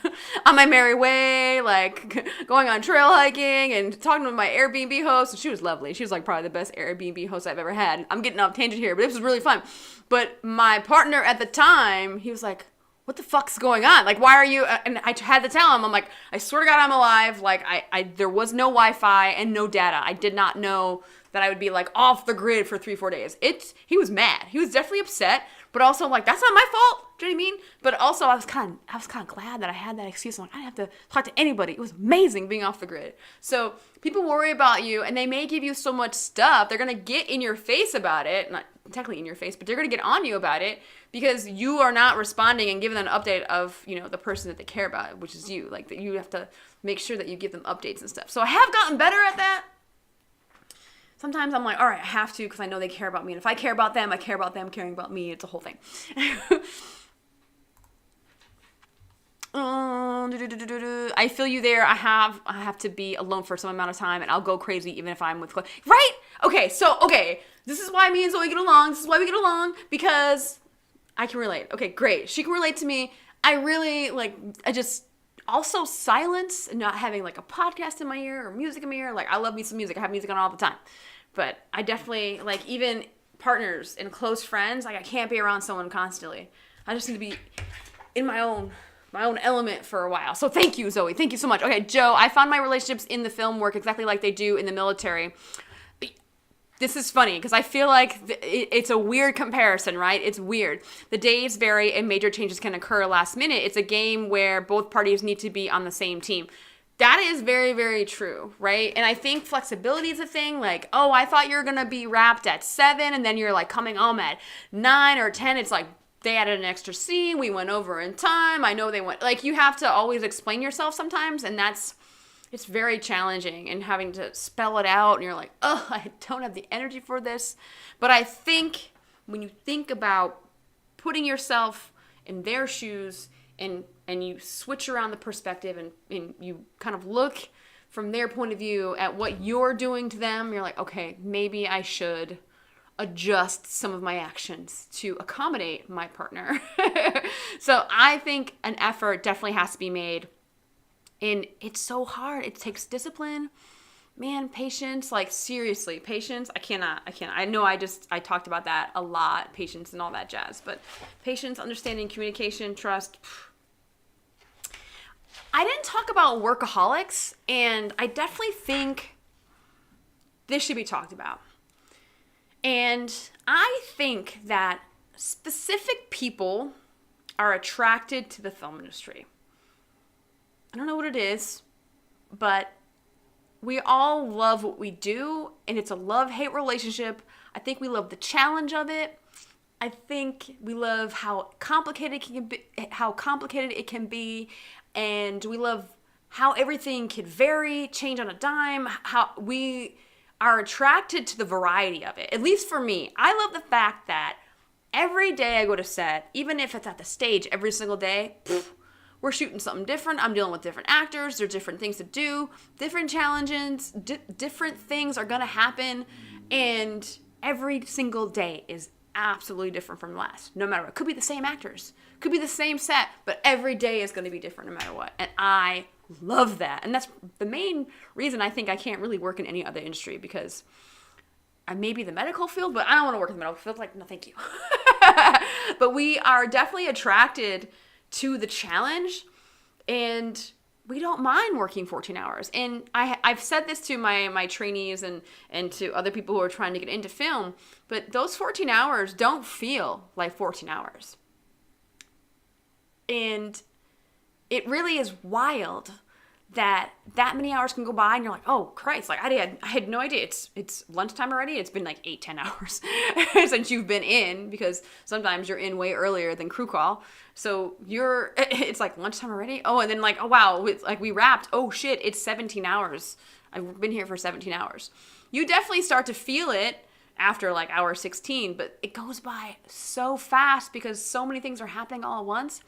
on my merry way, like going on trail hiking and talking to my Airbnb host. And she was lovely. She was like probably the best Airbnb host I've ever had. I'm getting off tangent here, but this was really fun. But my partner at the time, he was like, what the fuck's going on? Like, why are you? And I had to tell him, I'm like, I swear to God, I'm alive. Like, there was no Wi-Fi and no data. I did not know that I would be like off the grid for 3-4 days. He was mad. He was definitely upset. But also, like, that's not my fault. Do you know what I mean? But also, I was kind of glad that I had that excuse. I'm like, I didn't have to talk to anybody. It was amazing being off the grid. So people worry about you, and they may give you so much stuff. They're going to get in your face about it. Not technically in your face, but they're going to get on you about it because you are not responding and giving them an update of, the person that they care about, which is you. Like, that you have to make sure that you give them updates and stuff. So I have gotten better at that. Sometimes I'm like, all right, I have to because I know they care about me. And if I care about them, I care about them caring about me. It's a whole thing. I feel you there. I have to be alone for some amount of time, and I'll go crazy even if I'm with right? Okay. This is why me and Zoe get along. This is why we get along, because I can relate. Okay, great. She can relate to me. I really also silence and not having like a podcast in my ear or music in my ear. Like, I love me some music. I have music on all the time. But I definitely, like, even partners and close friends, like, I can't be around someone constantly. I just need to be in my own element for a while. So thank you, Zoe. Thank you so much. Okay, Joe, I found my relationships in the film work exactly like they do in the military. This is funny because I feel like it's a weird comparison, right? It's weird. The days vary and major changes can occur last minute. It's a game where both parties need to be on the same team. That is very, very true, right? And I think flexibility is a thing. Like, oh, I thought you were going to be wrapped at 7 and then you're like coming home at 9 or 10. It's like they added an extra scene. We went over in time. I know they went. Like, you have to always explain yourself sometimes, and that's it's very challenging and having to spell it out and you're like, oh, I don't have the energy for this. But I think when you think about putting yourself in their shoes and you switch around the perspective and you kind of look from their point of view at what you're doing to them, you're like, okay, maybe I should adjust some of my actions to accommodate my partner. So I think an effort definitely has to be made. And it's so hard. It takes discipline, man, patience, like seriously, patience. I cannot. I know I talked about that a lot, patience and all that jazz, but patience, understanding, communication, trust. I didn't talk about workaholics, and I definitely think this should be talked about. And I think that specific people are attracted to the film industry. I don't know what it is, but we all love what we do, and it's a love-hate relationship. I think we love the challenge of it. I think we love how complicated it can be, and we love how everything could vary, change on a dime, how we are attracted to the variety of it. At least for me, I love the fact that every day I go to set, even if it's at the stage every single day, we're shooting something different. I'm dealing with different actors. There's different things to do, different challenges, different things are going to happen. And every single day is absolutely different from the last, no matter what. Could be the same actors, could be the same set, but every day is going to be different no matter what. And I love that. And that's the main reason I think I can't really work in any other industry, because I may be the medical field, but I don't want to work in the medical field. Like, no, thank you. But we are definitely attracted to the challenge, and we don't mind working 14 hours. And I've said this to my trainees and to other people who are trying to get into film, but those 14 hours don't feel like 14 hours. And it really is wild that many hours can go by and you're like, oh Christ, like I had no idea. It's lunchtime already. It's been like 8-10 hours since you've been in, because sometimes you're in way earlier than crew call. So it's like lunchtime already. Oh, and then like, oh wow, it's like we wrapped. Oh shit, it's 17 hours. I've been here for 17 hours. You definitely start to feel it after like hour 16, but it goes by so fast because so many things are happening all at once.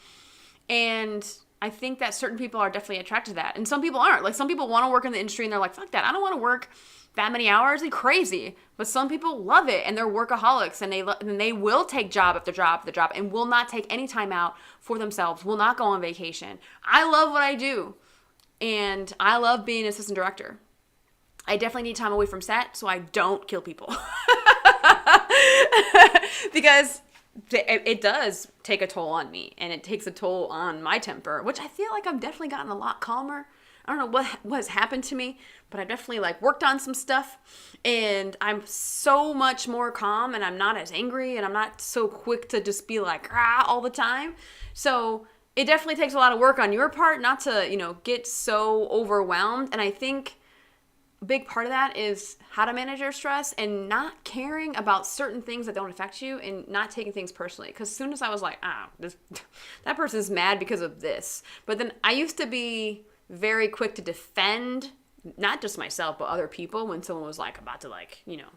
And I think that certain people are definitely attracted to that. And some people aren't. Like, some people want to work in the industry and they're like, fuck that. I don't want to work that many hours. They're crazy. But some people love it and they're workaholics, and they will take job after job after job and will not take any time out for themselves, will not go on vacation. I love what I do. And I love being an assistant director. I definitely need time away from set so I don't kill people. Because it does take a toll on me, and it takes a toll on my temper, which I feel like I've definitely gotten a lot calmer. I don't know what has happened to me, but I've definitely like worked on some stuff, and I'm so much more calm, and I'm not as angry, and I'm not so quick to just be like all the time. So it definitely takes a lot of work on your part not to, get so overwhelmed. And I think a big part of that is how to manage your stress and not caring about certain things that don't affect you and not taking things personally. Because as soon as I was like, that person's mad because of this. But then I used to be very quick to defend not just myself, but other people when someone was like about to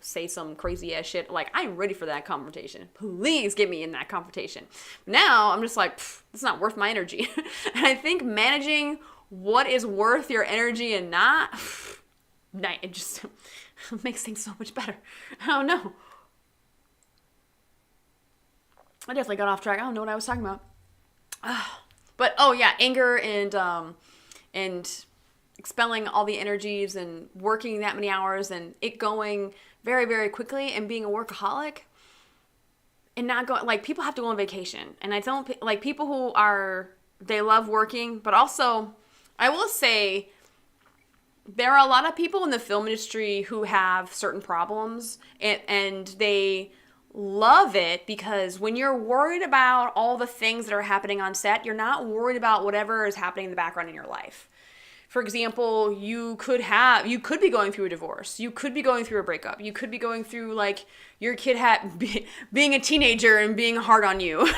say some crazy ass shit. Like, I'm ready for that confrontation. Please get me in that confrontation. Now I'm just like, it's not worth my energy. And I think managing what is worth your energy and not, it just makes things so much better. I don't know. I definitely got off track. I don't know what I was talking about. But anger and expelling all the energies and working that many hours and it going very, very quickly and being a workaholic and not going, like, people have to go on vacation. And I don't, like, people who they love working, but also I will say there are a lot of people in the film industry who have certain problems and they love it because when you're worried about all the things that are happening on set, you're not worried about whatever is happening in the background in your life. For example, you could be going through a divorce. You could be going through a breakup. You could be going through like your kid being a teenager and being hard on you.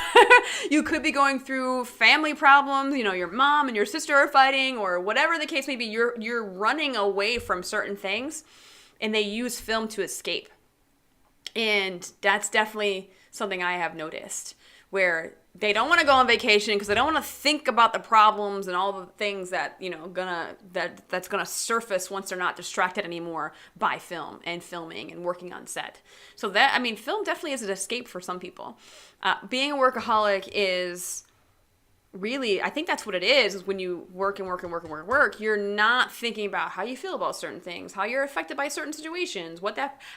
You could be going through family problems. You know, your mom and your sister are fighting, or whatever the case may be. You're running away from certain things, and they use film to escape. And that's definitely something I have noticed, where they don't want to go on vacation because they don't want to think about the problems and all the things that, you know, that's gonna surface once they're not distracted anymore by film and filming and working on set. So that, I mean, film definitely is an escape for some people. Being a workaholic is really, I think that's what it is when you work and work and work and work and work, you're not thinking about how you feel about certain things, how you're affected by certain situations,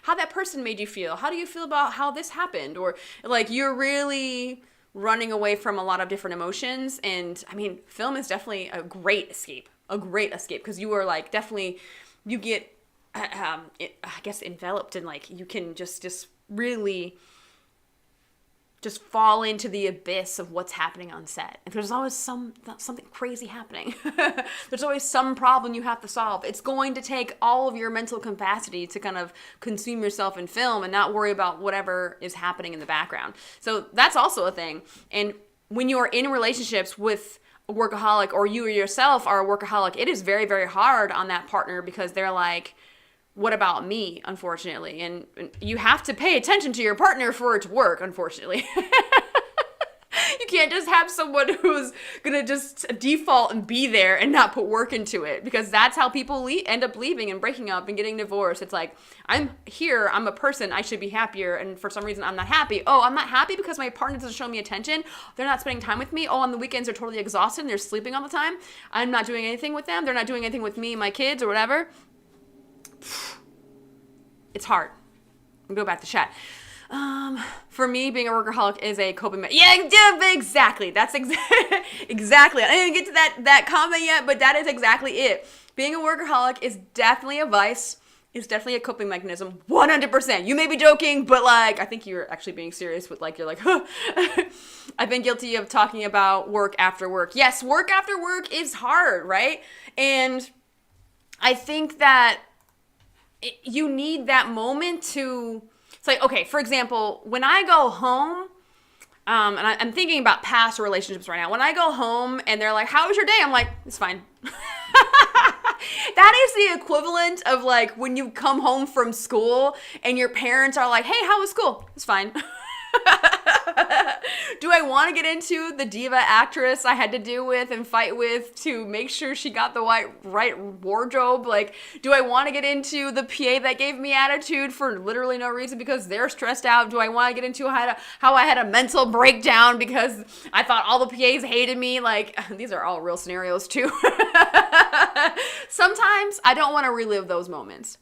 how that person made you feel, how do you feel about how this happened, or like you're really running away from a lot of different emotions. And I mean, film is definitely a great escape, because you are like, definitely, you get, I guess, enveloped in, like, you can just really just fall into the abyss of what's happening on set. And there's always something crazy happening. There's always some problem you have to solve. It's going to take all of your mental capacity to kind of consume yourself in film and not worry about whatever is happening in the background. So that's also a thing. And when you're in relationships with a workaholic, or you yourself are a workaholic, it is very, very hard on that partner, because they're like, what about me, unfortunately? And you have to pay attention to your partner for it to work, unfortunately. You can't just have someone who's going to just default and be there and not put work into it, because that's how people end up leaving and breaking up and getting divorced. It's like, I'm here, I'm a person, I should be happier, and for some reason I'm not happy. Oh, I'm not happy because my partner doesn't show me attention. They're not spending time with me. Oh, on the weekends they're totally exhausted and they're sleeping all the time. I'm not doing anything with them. They're not doing anything with me, my kids, or whatever. It's hard. I'll go back to chat. For me, being a workaholic is a coping mechanism. Yeah, exactly. That's exactly. I didn't get to that comment yet, but that is exactly it. Being a workaholic is definitely a vice. It's definitely a coping mechanism. 100%. You may be joking, but like, I think you're actually being serious with, like, you're like, huh. I've been guilty of talking about work after work. Yes, work after work is hard, right? And I think that you need that moment to, it's like, okay, for example, when I go home, and I'm thinking about past relationships right now. When I go home and they're like, how was your day? I'm like, it's fine. That is the equivalent of like when you come home from school and your parents are like, hey, how was school? It's fine. Do I want to get into the diva actress I had to deal with and fight with to make sure she got the right wardrobe? Like, do I want to get into the PA that gave me attitude for literally no reason because they're stressed out? Do I want to get into how I had a mental breakdown because I thought all the PAs hated me? Like, these are all real scenarios too. Sometimes I don't want to relive those moments.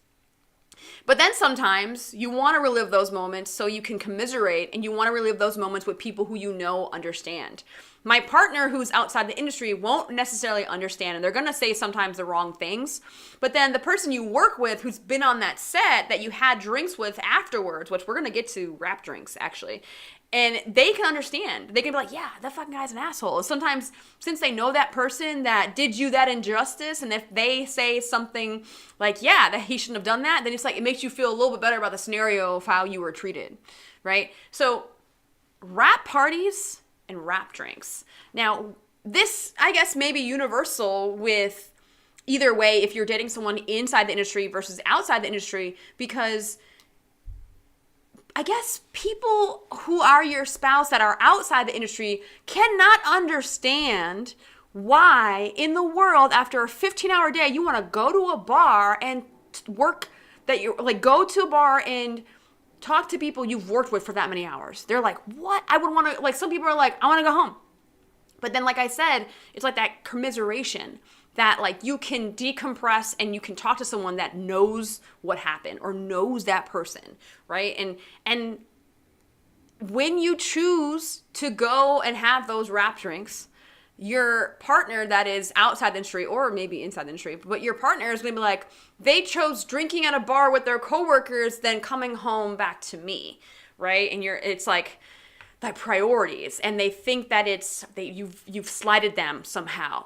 But then sometimes you want to relive those moments so you can commiserate, and you want to relive those moments with people who you know understand. My partner who's outside the industry won't necessarily understand, and they're going to say sometimes the wrong things. But then the person you work with who's been on that set that you had drinks with afterwards, which we're going to get to rap drinks actually, and they can understand. They can be like, yeah, that fucking guy's an asshole. Sometimes, since they know that person that did you that injustice, and if they say something like, yeah, that he shouldn't have done that, then it's like, it makes you feel a little bit better about the scenario of how you were treated, right? So, rap parties and rap drinks. Now, this, I guess, may be universal with either way if you're dating someone inside the industry versus outside the industry, because I guess people who are your spouse that are outside the industry cannot understand why in the world after a 15-hour day you want to go to a bar and work, that you're like, go to a bar and talk to people you've worked with for that many hours. They're like, what? I would want to, like, some people are like, I want to go home. But then, like I said, it's like that commiseration that, like, you can decompress and you can talk to someone that knows what happened or knows that person, right? And when you choose to go and have those rap drinks, your partner that is outside the industry or maybe inside the industry, but your partner is going to be like, they chose drinking at a bar with their coworkers than coming home back to me, right? And it's like the priorities, and they think that you've slighted them somehow.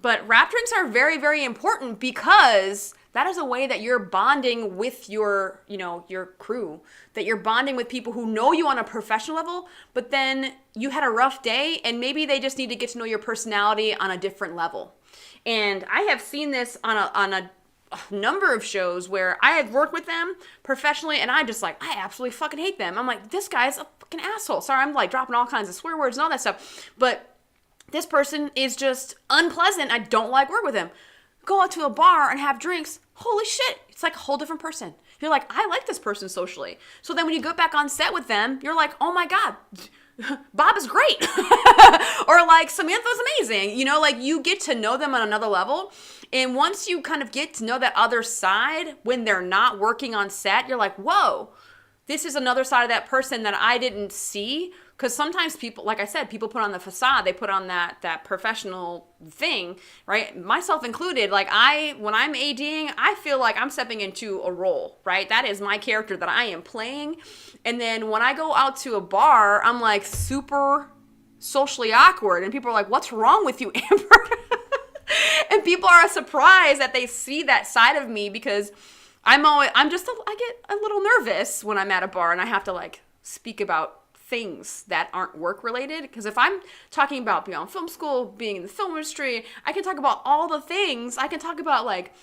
But wrap drinks are very, very important because that is a way that you're bonding with your, your crew, that you're bonding with people who know you on a professional level, but then you had a rough day and maybe they just need to get to know your personality on a different level. And I have seen this on a number of shows where I have worked with them professionally and I absolutely fucking hate them. I'm like, this guy's a fucking asshole. Sorry, I'm like dropping all kinds of swear words and all that stuff. But this person is just unpleasant. I don't like work with him. Go out to a bar and have drinks. Holy shit. It's like a whole different person. You're like, I like this person socially. So then when you go back on set with them, you're like, oh my God, Bob is great. Or like Samantha's amazing. Like you get to know them on another level. And once you kind of get to know that other side when they're not working on set, you're like, whoa, this is another side of that person that I didn't see. Because sometimes people, like I said, people put on the facade, they put on that professional thing, right? Myself included, like when I'm ADing, I feel like I'm stepping into a role, right? That is my character that I am playing. And then when I go out to a bar, I'm like super socially awkward. And people are like, what's wrong with you, Amber? And people are surprised that they see that side of me because I get a little nervous when I'm at a bar and I have to like speak about things that aren't work related. Because if I'm talking about being on film school, being in the film industry, I can talk about all the things. I can talk about like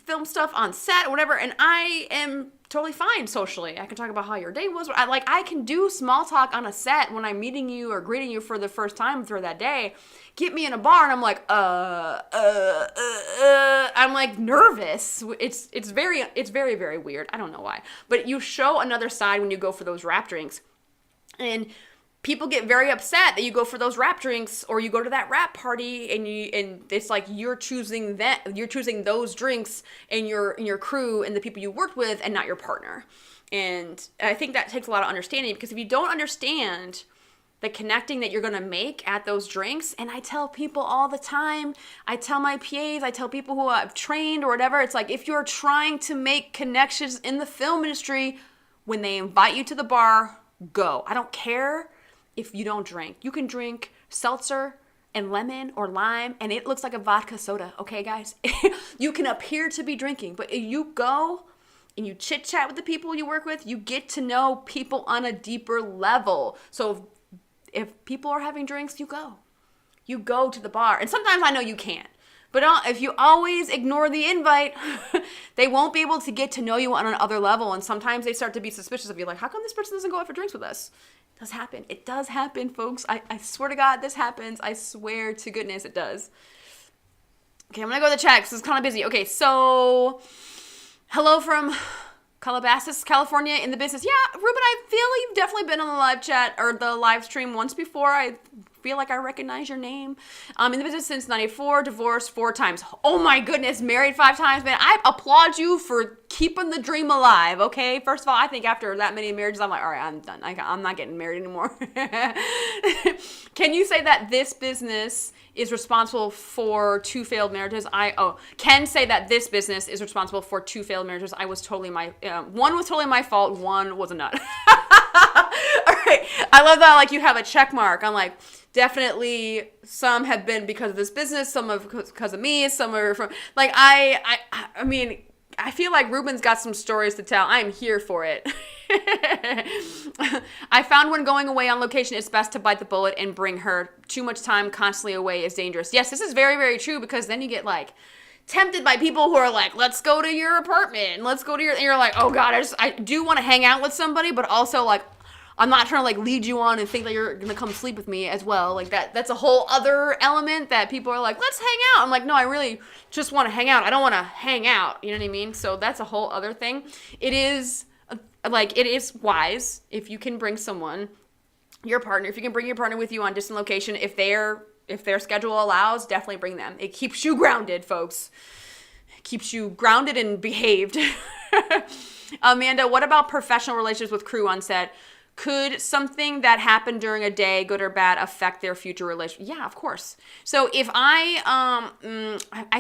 film stuff on set or whatever, and I am totally fine socially. I can talk about how your day was. I can do small talk on a set when I'm meeting you or greeting you for the first time through that day. Get me in a bar and I'm like, I'm like nervous. It's very, very weird. I don't know why. But you show another side when you go for those wrap drinks. And people get very upset that you go for those wrap drinks or you go to that wrap party and it's like you're choosing those drinks and your crew and the people you worked with and not your partner. And I think that takes a lot of understanding, because if you don't understand the connecting that you're going to make at those drinks, and I tell people all the time, I tell my PAs, I tell people who I've trained or whatever, it's like if you're trying to make connections in the film industry, when they invite you to the bar, go. I don't care if you don't drink. You can drink seltzer and lemon or lime and it looks like a vodka soda, okay guys? You can appear to be drinking, but if you go and you chit chat with the people you work with, you get to know people on a deeper level. So if people are having drinks, you go. You go to the bar. And sometimes I know you can't. But if you always ignore the invite, they won't be able to get to know you on another level. And sometimes they start to be suspicious of you. Like, how come this person doesn't go out for drinks with us? It does happen. It does happen, folks. I swear to God, this happens. I swear to goodness it does. Okay, I'm going to go to the chat because it's kind of busy. Okay, so hello from Calabasas, California, in the business. Yeah, Ruben, I feel you've definitely been on the live chat or the live stream once before. I feel like I recognize your name. In the business since 94, divorced 4 times. Oh my goodness, married 5 times, man. I applaud you for keeping the dream alive, okay? First of all, I think after that many marriages, I'm like, all right, I'm done. I'm not getting married anymore. Can you say that this business is responsible for 2 failed marriages? Can say that this business is responsible for 2 failed marriages. One was totally my fault. One was not. All right. I love that. Like you have a check mark. I'm like, definitely some have been because of this business. Some of because of me. Some are from like, I mean, I feel like Ruben's got some stories to tell. I'm here for it. I found when going away on location, it's best to bite the bullet and bring her. Too much time constantly away is dangerous. Yes, this is very, very true, because then you get like tempted by people who are like, let's go to your apartment. Let's go to and you're like, oh God, I do want to hang out with somebody, but also like, I'm not trying to like lead you on and think that you're going to come sleep with me as well. Like that's a whole other element that people are like, let's hang out. I'm like, no, I really just want to hang out. I don't want to hang out. You know what I mean? So that's a whole other thing. It is wise if you can bring someone, your partner, if you can bring your partner with you on distant location, if their schedule allows, definitely bring them. It keeps you grounded, folks. It keeps you grounded and behaved. Amanda, what about professional relationships with crew on set? Could something that happened during a day, good or bad, affect their future relationship? Yeah, of course. So if I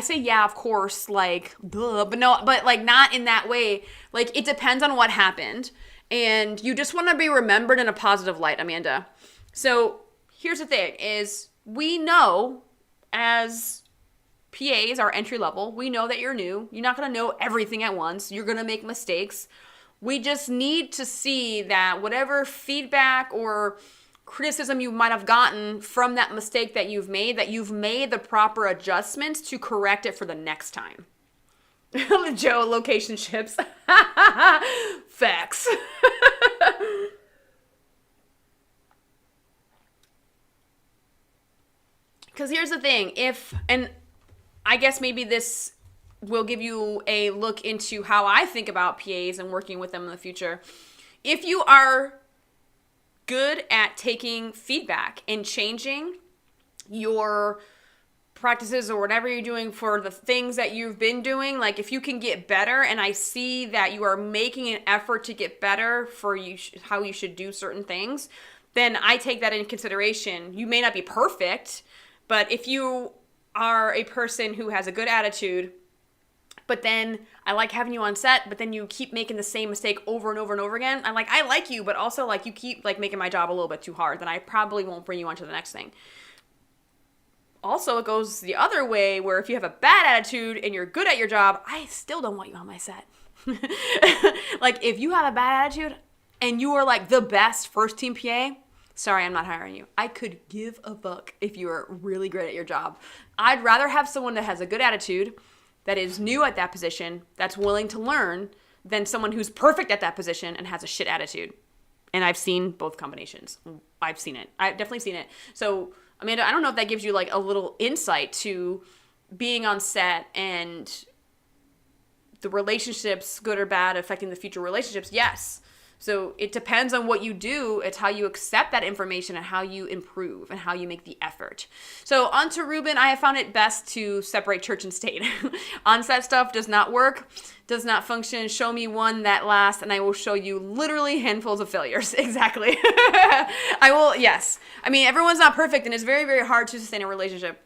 say yeah, of course, like, duh, but no, but like not in that way. Like it depends on what happened, and you just want to be remembered in a positive light, Amanda. So here's the thing: is we know as PAs are entry level. We know that you're new. You're not going to know everything at once. You're going to make mistakes. We just need to see that whatever feedback or criticism you might have gotten from that mistake that you've made the proper adjustments to correct it for the next time. Joe, location ships. Facts. Because here's the thing, and I guess maybe this will give you a look into how I think about PAs and working with them in the future. If you are good at taking feedback and changing your practices or whatever you're doing for the things that you've been doing, like if you can get better and I see that you are making an effort to get better for you, how you should do certain things, then I take that into consideration. You may not be perfect, but if you are a person who has a good attitude, but then I like having you on set, but then you keep making the same mistake over and over and over again, I like you, but also like you keep like making my job a little bit too hard, then I probably won't bring you on to the next thing. Also, it goes the other way where if you have a bad attitude and you're good at your job, I still don't want you on my set. Like if you have a bad attitude and you are like the best first team PA, sorry, I'm not hiring you. I could give a fuck if you are really great at your job. I'd rather have someone that has a good attitude, that is new at that position, that's willing to learn, than someone who's perfect at that position and has a shit attitude. And I've seen both combinations. I've seen it. I've definitely seen it. So, Amanda, I don't know if that gives you like a little insight to being on set and the relationships, good or bad, affecting the future relationships. Yes. So it depends on what you do. It's how you accept that information and how you improve and how you make the effort. So on to Ruben, I have found it best to separate church and state. On-set stuff does not work, does not function. Show me one that lasts and I will show you literally handfuls of failures. Exactly. I will, yes. I mean, everyone's not perfect and it's very, very hard to sustain a relationship.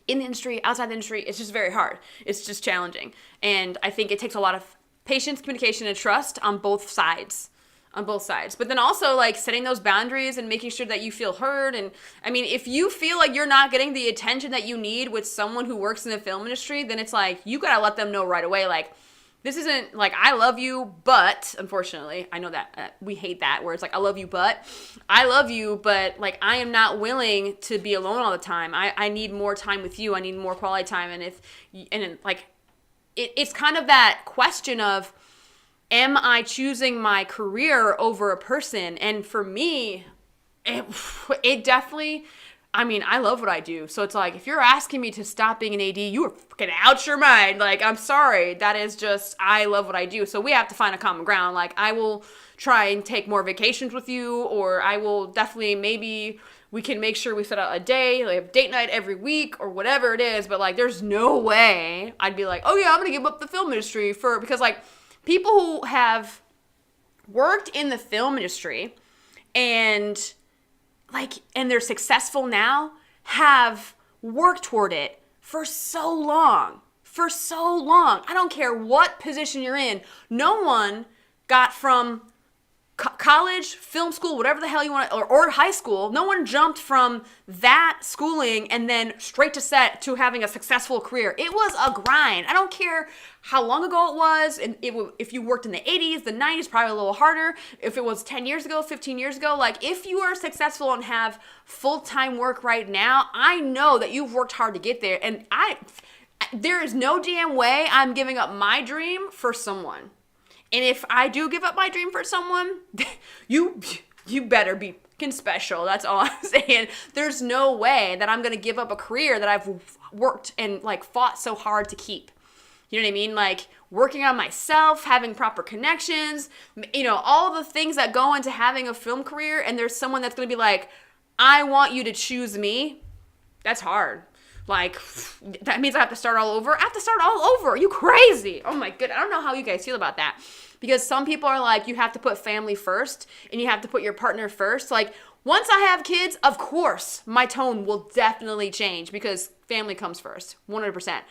In the industry, outside the industry, it's just very hard. It's just challenging. And I think it takes a lot of patience, communication, and trust on both sides. But then also like setting those boundaries and making sure that you feel heard. And I mean, if you feel like you're not getting the attention that you need with someone who works in the film industry, then it's like, you gotta let them know right away. Like, this isn't like, I love you, but unfortunately, I know that we hate that where it's like, I love you, but like, I am not willing to be alone all the time. I need more time with you. I need more quality time. And it's kind of that question of, am I choosing my career over a person? And for me, it definitely, I mean, I love what I do. So it's like, if you're asking me to stop being an AD, you are fucking out your mind. Like, I'm sorry. That is just, I love what I do. So we have to find a common ground. Like, I will try and take more vacations with you, or I will definitely, maybe we can make sure we set out a day, like date night every week or whatever it is. But like, there's no way I'd be like, oh yeah, I'm going to give up the film industry because like people who have worked in the film industry and they're successful now have worked toward it for so long. I don't care what position you're in. No one got from college, film school, whatever the hell you want, or high school. No one jumped from that schooling and then straight to set to having a successful career. It was a grind. I don't care how long ago it was. And if you worked in the 80s, the 90s, probably a little harder. If it was 10 years ago, 15 years ago, like if you are successful and have full-time work right now, I know that you've worked hard to get there. And there is no damn way I'm giving up my dream for someone. And if I do give up my dream for someone, you better be fucking special. That's all I'm saying. There's no way that I'm going to give up a career that I've worked and like fought so hard to keep. You know what I mean? Like working on myself, having proper connections, you know, all the things that go into having a film career. And there's someone that's going to be like, I want you to choose me. That's hard. Like, that means I have to start all over? I have to start all over. Are you crazy? Oh my goodness. I don't know how you guys feel about that. Because some people are like, you have to put family first and you have to put your partner first. Like, once I have kids, of course, my tone will definitely change because family comes first, 100%.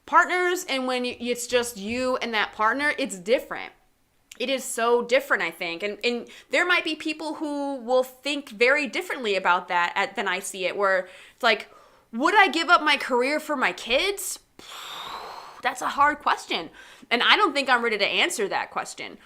Partners, and when it's just you and that partner, it's different. It is so different, I think. And there might be people who will think very differently about that than I see it, where it's like, Would I give up my career for my kids? That's a hard question. And I don't think I'm ready to answer that question.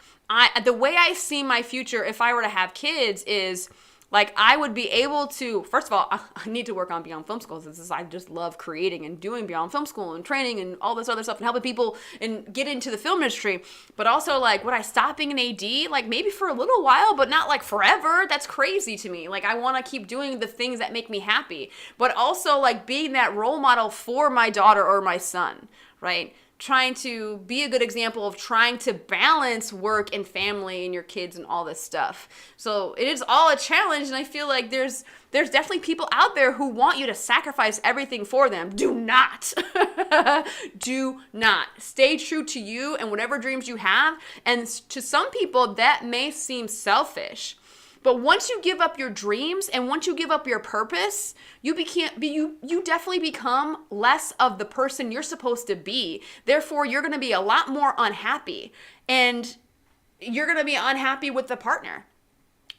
The way I see my future, if I were to have kids, is like I would be able to, first of all, I need to work on Beyond Film School. I just love creating and doing Beyond Film School and training and all this other stuff and helping people and get into the film industry. But also, like, would I stop being an AD? Like, maybe for a little while, but not like forever. That's crazy to me. Like, I want to keep doing the things that make me happy. But also, like, being that role model for my daughter or my son, right? Trying to be a good example of trying to balance work and family and your kids and all this stuff. So it is all a challenge, and I feel like there's definitely people out there who want you to sacrifice everything for them. Do not. Do not. Stay true to you and whatever dreams you have. And to some people, that may seem selfish. But once you give up your dreams and once you give up your purpose, you definitely become less of the person you're supposed to be. Therefore, you're going to be a lot more unhappy, and you're going to be unhappy with the partner.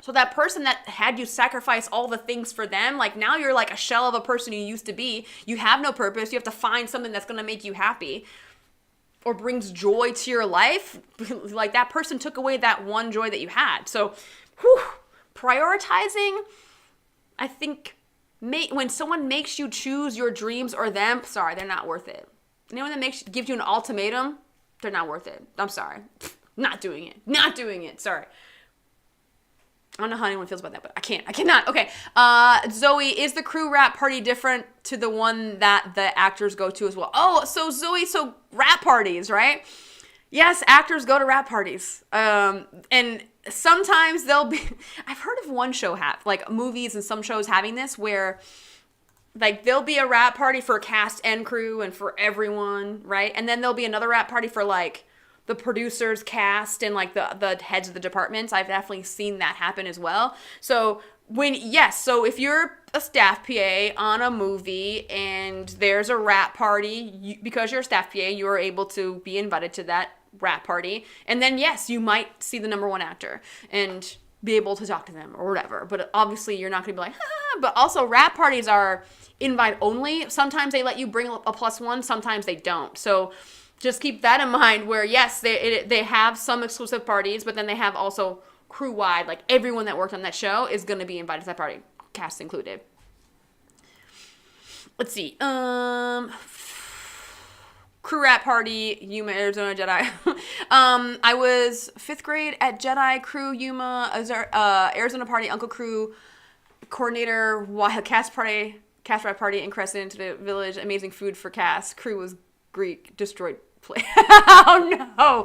So that person that had you sacrifice all the things for them, like now you're like a shell of a person you used to be. You have no purpose. You have to find something that's going to make you happy or brings joy to your life. Like that person took away that one joy that you had. So, prioritizing, I think, when someone makes you choose your dreams or them, sorry, they're not worth it. Anyone that gives you an ultimatum, they're not worth it. I'm sorry. Not doing it. Sorry. I don't know how anyone feels about that, but I cannot. Okay. Zoe, is the crew rap party different to the one that the actors go to as well? Oh, so Zoe, rap parties, right? Yes, actors go to rap parties. And sometimes I've heard of one show like movies and some shows having this where like there'll be a rap party for cast and crew and for everyone, right? And then there'll be another rap party for like the producers, cast, and like the heads of the departments. I've definitely seen that happen as well. So if you're a staff PA on a movie and there's a rap party, because you're a staff PA, you are able to be invited to that rap party. And then, yes, you might see the number one actor and be able to talk to them or whatever. But obviously, you're not going to be like, ah. But also, rap parties are invite only. Sometimes they let you bring a +1. Sometimes they don't. So just keep that in mind where, yes, they have some exclusive parties, but then they have also crew-wide, like everyone that worked on that show is going to be invited to that party, cast included. Let's see. Crew rap party, Yuma, Arizona Jedi. I was 5th grade at Jedi, crew, Yuma, Arizona party, Uncle Crew, coordinator, cast rap party in Crescent to the village, amazing food for cast. Crew was Greek, destroyed play. Oh no.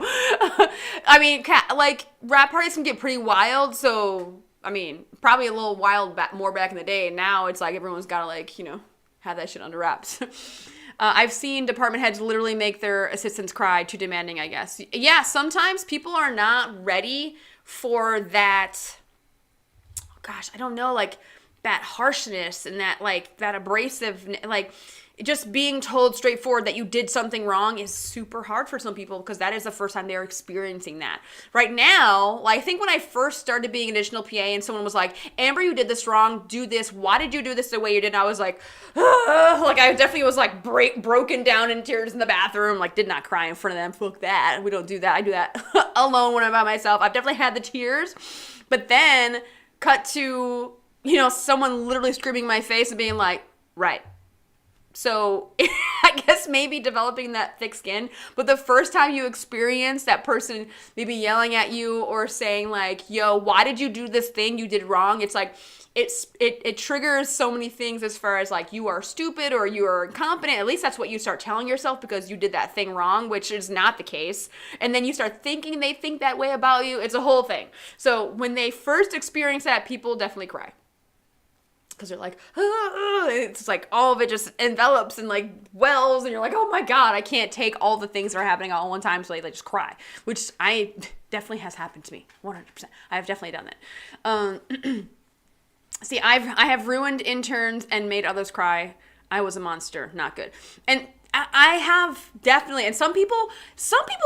I mean, like rap parties can get pretty wild, so I mean, probably a little wild more back in the day. Now it's like everyone's got to like, have that shit under wraps. I've seen department heads literally make their assistants cry, too demanding, I guess. Yeah, sometimes people are not ready for that, I don't know, like that harshness and that like that abrasive, like just being told straightforward that you did something wrong is super hard for some people because that is the first time they're experiencing that. Right now, I think when I first started being an additional PA and someone was like, Amber, you did this wrong, do this. Why did you do this the way you did? And I was like, like I definitely was like broken down in tears in the bathroom, like did not cry in front of them. Fuck that. We don't do that. I do that alone when I'm by myself. I've definitely had the tears, but then cut to, someone literally screaming in my face and being like, right. So I guess maybe developing that thick skin, but the first time you experience that person maybe yelling at you or saying like, yo, why did you do this thing you did wrong? It's like, it triggers so many things as far as like you are stupid or you are incompetent. At least that's what you start telling yourself because you did that thing wrong, which is not the case. And then you start thinking they think that way about you. It's a whole thing. So when they first experience that, people definitely cry. Because they're like, it's like all of it just envelops and like wells and you're like, oh my God, I can't take all the things that are happening all at one time. So they just cry, which definitely has happened to me. 100%. I have definitely done that. See, I have ruined interns and made others cry. I was a monster. Not good. And I have definitely, and some people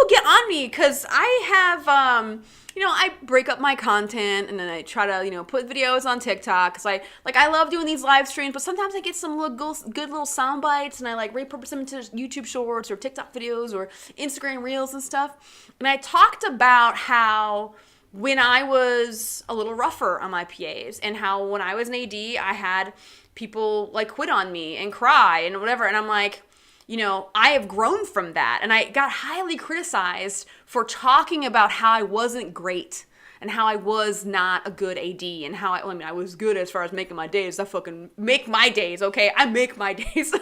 get on me because I have, I break up my content and then I try to, put videos on TikTok because I love doing these live streams, but sometimes I get some good little sound bites and I like repurpose them into YouTube shorts or TikTok videos or Instagram reels and stuff. And I talked about how when I was a little rougher on my PAs and how when I was an AD, I had people like quit on me and cry and whatever. And I'm like, I have grown from that. And I got highly criticized for talking about how I wasn't great and how I was not a good AD and how I was good as far as making my days. I fucking make my days, okay? I make my days.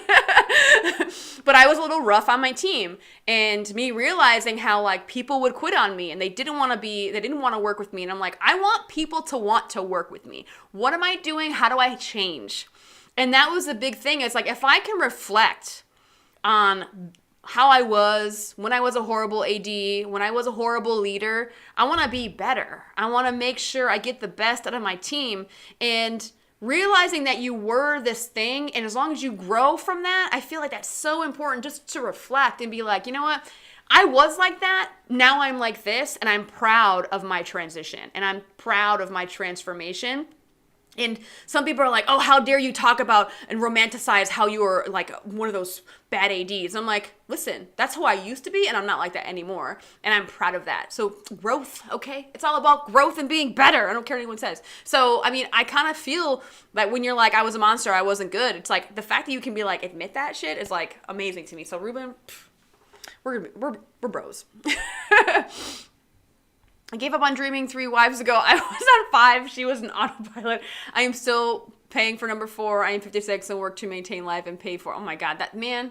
But I was a little rough on my team, and me realizing how like people would quit on me and they didn't want to work with me. And I'm like, I want people to want to work with me. What am I doing? How do I change? And that was the big thing. It's like, if I can reflect on how I was when I was a horrible AD, when I was a horrible leader, I want to be better. I want to make sure I get the best out of my team. And realizing that you were this thing, and as long as you grow from that, I feel like that's so important, just to reflect and be like, you know what? I was like that, now I'm like this, and I'm proud of my transition, and I'm proud of my transformation. And some people are like, oh, how dare you talk about and romanticize how you were like one of those bad ADs. And I'm like, listen, that's who I used to be, and I'm not like that anymore. And I'm proud of that. So growth, okay? It's all about growth and being better. I don't care what anyone says. So, I kind of feel that when you're like, I was a monster, I wasn't good. It's like the fact that you can be like, admit that shit is like amazing to me. So Ruben, we're bros. I gave up on dreaming 3 wives ago. I was on 5. She was an autopilot. I am still paying for number 4. I am 56 and work to maintain life and pay for. Oh my God, that man.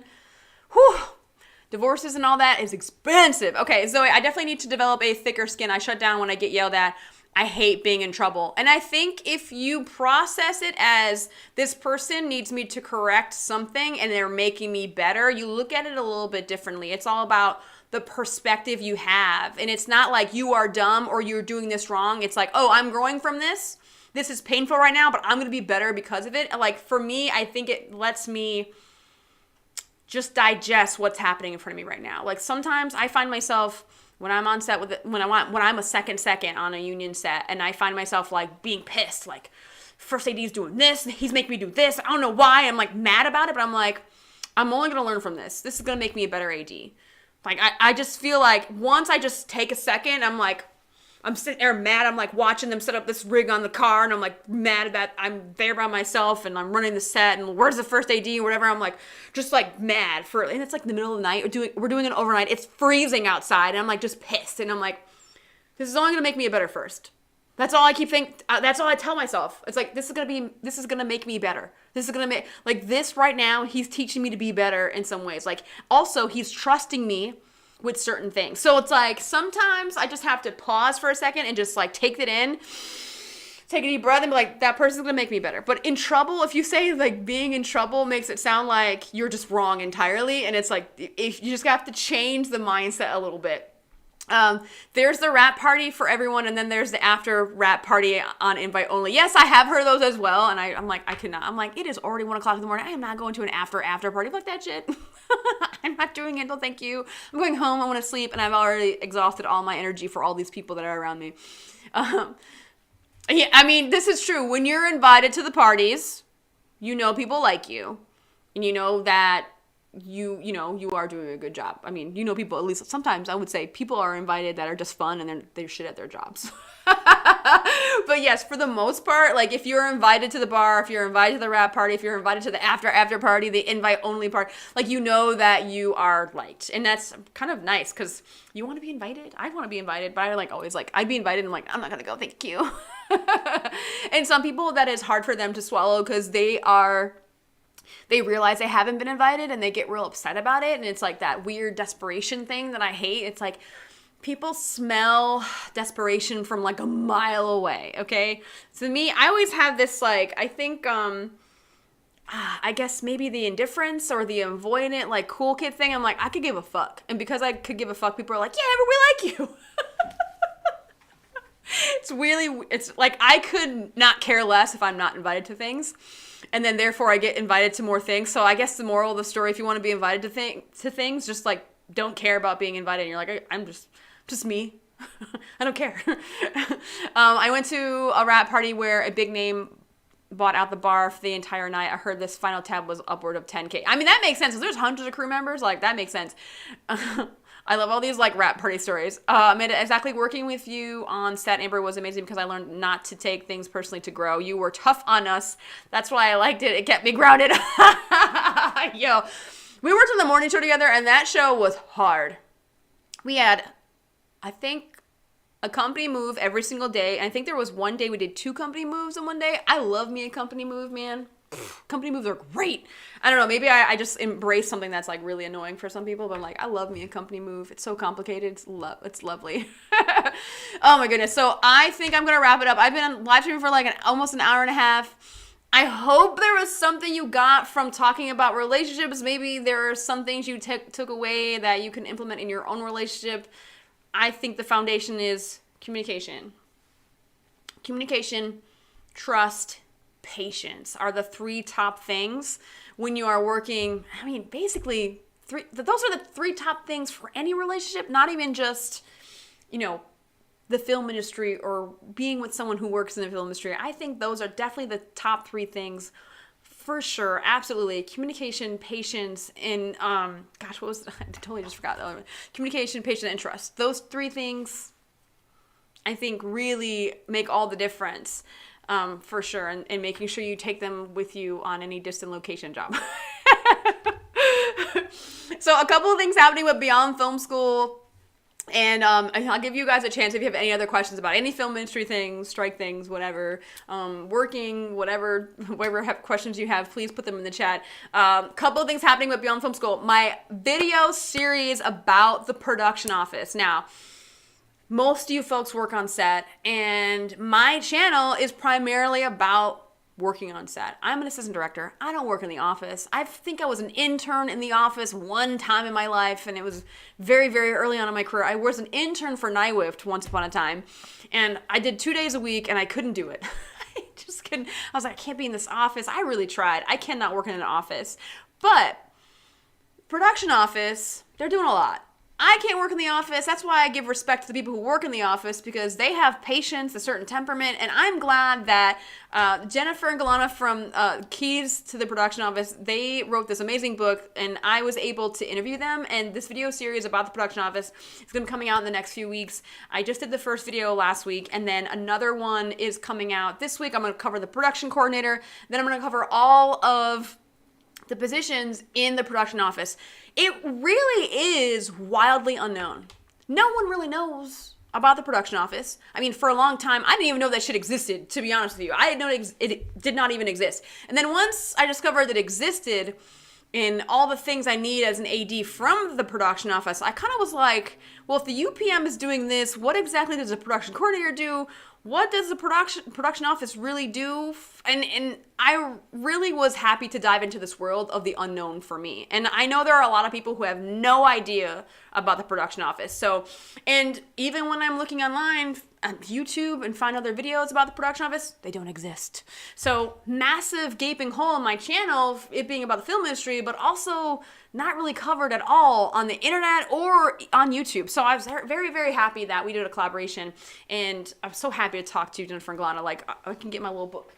Whew. Divorces and all that is expensive. Okay, Zoe, I definitely need to develop a thicker skin. I shut down when I get yelled at. I hate being in trouble. And I think if you process it as this person needs me to correct something and they're making me better, you look at it a little bit differently. It's all about the perspective you have. And it's not like you are dumb or you're doing this wrong. It's like, oh, I'm growing from this. This is painful right now, but I'm going to be better because of it. Like for me, I think it lets me just digest what's happening in front of me right now. Like sometimes I find myself when I'm on set when I'm a second on a union set and I find myself like being pissed, like first AD's doing this, he's making me do this. I don't know why. I'm like mad about it, but I'm like, I'm only going to learn from this. This is going to make me a better AD. Like, I just feel like once I just take a second, I'm sitting there mad. I'm like watching them set up this rig on the car and I'm like mad that I'm there by myself and I'm running the set and where's the first AD or whatever. I'm like, just like mad and it's like the middle of the night. We're doing an overnight. It's freezing outside and I'm like just pissed. And I'm like, this is only going to make me a better first. That's all I keep thinking. That's all I tell myself. It's like, this is going to make me better. This is going to make, like this right now, he's teaching me to be better in some ways. Like also he's trusting me with certain things. So it's like, sometimes I just have to pause for a second and just like take it in, take a deep breath and be like, that person's going to make me better. But in trouble, if you say like being in trouble makes it sound like you're just wrong entirely. And it's like, if you just have to change the mindset a little bit. There's the wrap party for everyone, and then there's the after wrap party on invite only. Yes, I have heard those as well, and I'm like, I cannot. I'm like, it is already 1 o'clock in the morning. I am not going to an after party. Fuck that shit. I'm not doing it. No, thank you. I'm going home. I want to sleep, and I've already exhausted all my energy for all these people that are around me. Yeah, I mean, this is true. When you're invited to the parties, you know people like you, and you know that you are doing a good job. I mean, people, at least sometimes I would say people are invited that are just fun and they're shit at their jobs. But yes, for the most part, like if you're invited to the bar, if you're invited to the wrap party, if you're invited to the after party, the invite only part, like you know that you are liked. And that's kind of nice because you want to be invited. I want to be invited, but I like always like, I'd be invited and I'm like, I'm not going to go. Thank you. And some people that is hard for them to swallow because they realize they haven't been invited and they get real upset about it. And it's like that weird desperation thing that I hate. It's like people smell desperation from like a mile away. Okay. So me, I always have this, like, I think, I guess maybe the indifference or the avoidant, like cool kid thing. I'm like, I could give a fuck. And because I could give a fuck, people are like, yeah, but we like you. It's like, I could not care less if I'm not invited to things. and then therefore I get invited to more things. So I guess the moral of the story, if you want to be invited to things, just like don't care about being invited. And you're like, I'm just me. I don't care. I went to a rap party where a big name bought out the bar for the entire night. I heard this final tab was upward of 10K. I mean, that makes sense. If there's hundreds of crew members, like, that makes sense. I love all these, like, rap party stories. Amanda, exactly, working with you on set, Amber, was amazing because I learned not to take things personally to grow. You were tough on us. That's why I liked it. It kept me grounded. Yo, we worked on the morning show together, and that show was hard. We had, I think, a company move every single day. And I think there was one day we did 2 company moves in one day. I love me a company move, man. Company moves are great. I don't know. Maybe I just embrace something that's like really annoying for some people. But I'm like, I love me a company move. It's so complicated. It's lovely. Oh my goodness. So I think I'm going to wrap it up. I've been live streaming for like almost an hour and a half. I hope there was something you got from talking about relationships. Maybe there are some things you took away that you can implement in your own relationship. I think the foundation is communication. Communication, trust, patience are the 3 top things when you are working. I mean, basically, those are the 3 top things for any relationship, not even just, the film industry or being with someone who works in the film industry. I think those are definitely the top 3 things for sure. Absolutely. Communication, patience, and what was I totally just forgot the other one. Communication, patience, and trust. Those 3 things I think really make all the difference, for sure, and making sure you take them with you on any distant location job. So a couple of things happening with Beyond Film School. And I'll give you guys a chance if you have any other questions about any film industry things, strike things, whatever, working, whatever questions you have, please put them in the chat. Couple of things happening with Beyond Film School. My video series about the production office. Now, most of you folks work on set, and my channel is primarily about working on set. I'm an assistant director. I don't work in the office. I think I was an intern in the office one time in my life, and it was very, very early on in my career. I was an intern for Nywift once upon a time, and I did 2 days a week, and I couldn't do it. I just couldn't. I was like, I can't be in this office. I really tried. I cannot work in an office. But production office, they're doing a lot. I can't work in the office. That's why I give respect to the people who work in the office, because they have patience, a certain temperament, and I'm glad that Jennifer and Galana from Keys to the Production Office, they wrote this amazing book, and I was able to interview them, and this video series about the production office is going to be coming out in the next few weeks. I just did the first video last week, and then another one is coming out this week. I'm going to cover the production coordinator, then I'm going to cover all of the positions in the production office. It really is wildly unknown. No one really knows about the production office. I mean, for a long time, I didn't even know that shit existed, to be honest with you. I didn't know it did not even exist. And then once I discovered it existed in all the things I need as an AD from the production office, I kind of was like, well, if the UPM is doing this, what exactly does the production coordinator do? What does the production office really do? And I really was happy to dive into this world of the unknown for me. And I know there are a lot of people who have no idea about the production office. So, and even when I'm looking online on YouTube and find other videos about the production office, they don't exist. So massive gaping hole in my channel, it being about the film industry, but also not really covered at all on the internet or on YouTube. So I was very, very happy that we did a collaboration, and I'm so happy to talk to Jennifer and Galana. Like, I can get my little book.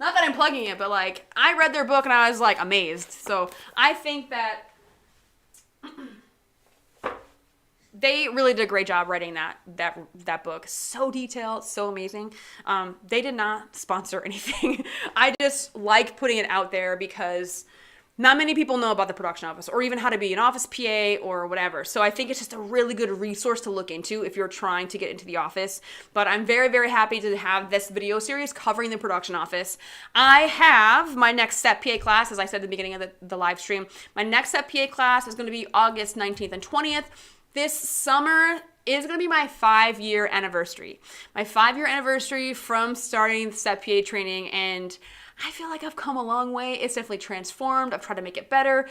Not that I'm plugging it, but like, I read their book and I was like amazed. So I think that they really did a great job writing that book. So detailed, so amazing. They did not sponsor anything. I just like putting it out there because not many people know about the production office or even how to be an office PA or whatever. So I think it's just a really good resource to look into if you're trying to get into the office. But I'm very, very happy to have this video series covering the production office. I have my next Set PA class, as I said at the beginning of the live stream. My next Set PA class is going to be August 19th and 20th. This summer is going to be my 5-year anniversary. My 5-year anniversary from starting the Set PA training, and I feel like I've come a long way. It's definitely transformed. I've tried to make it better.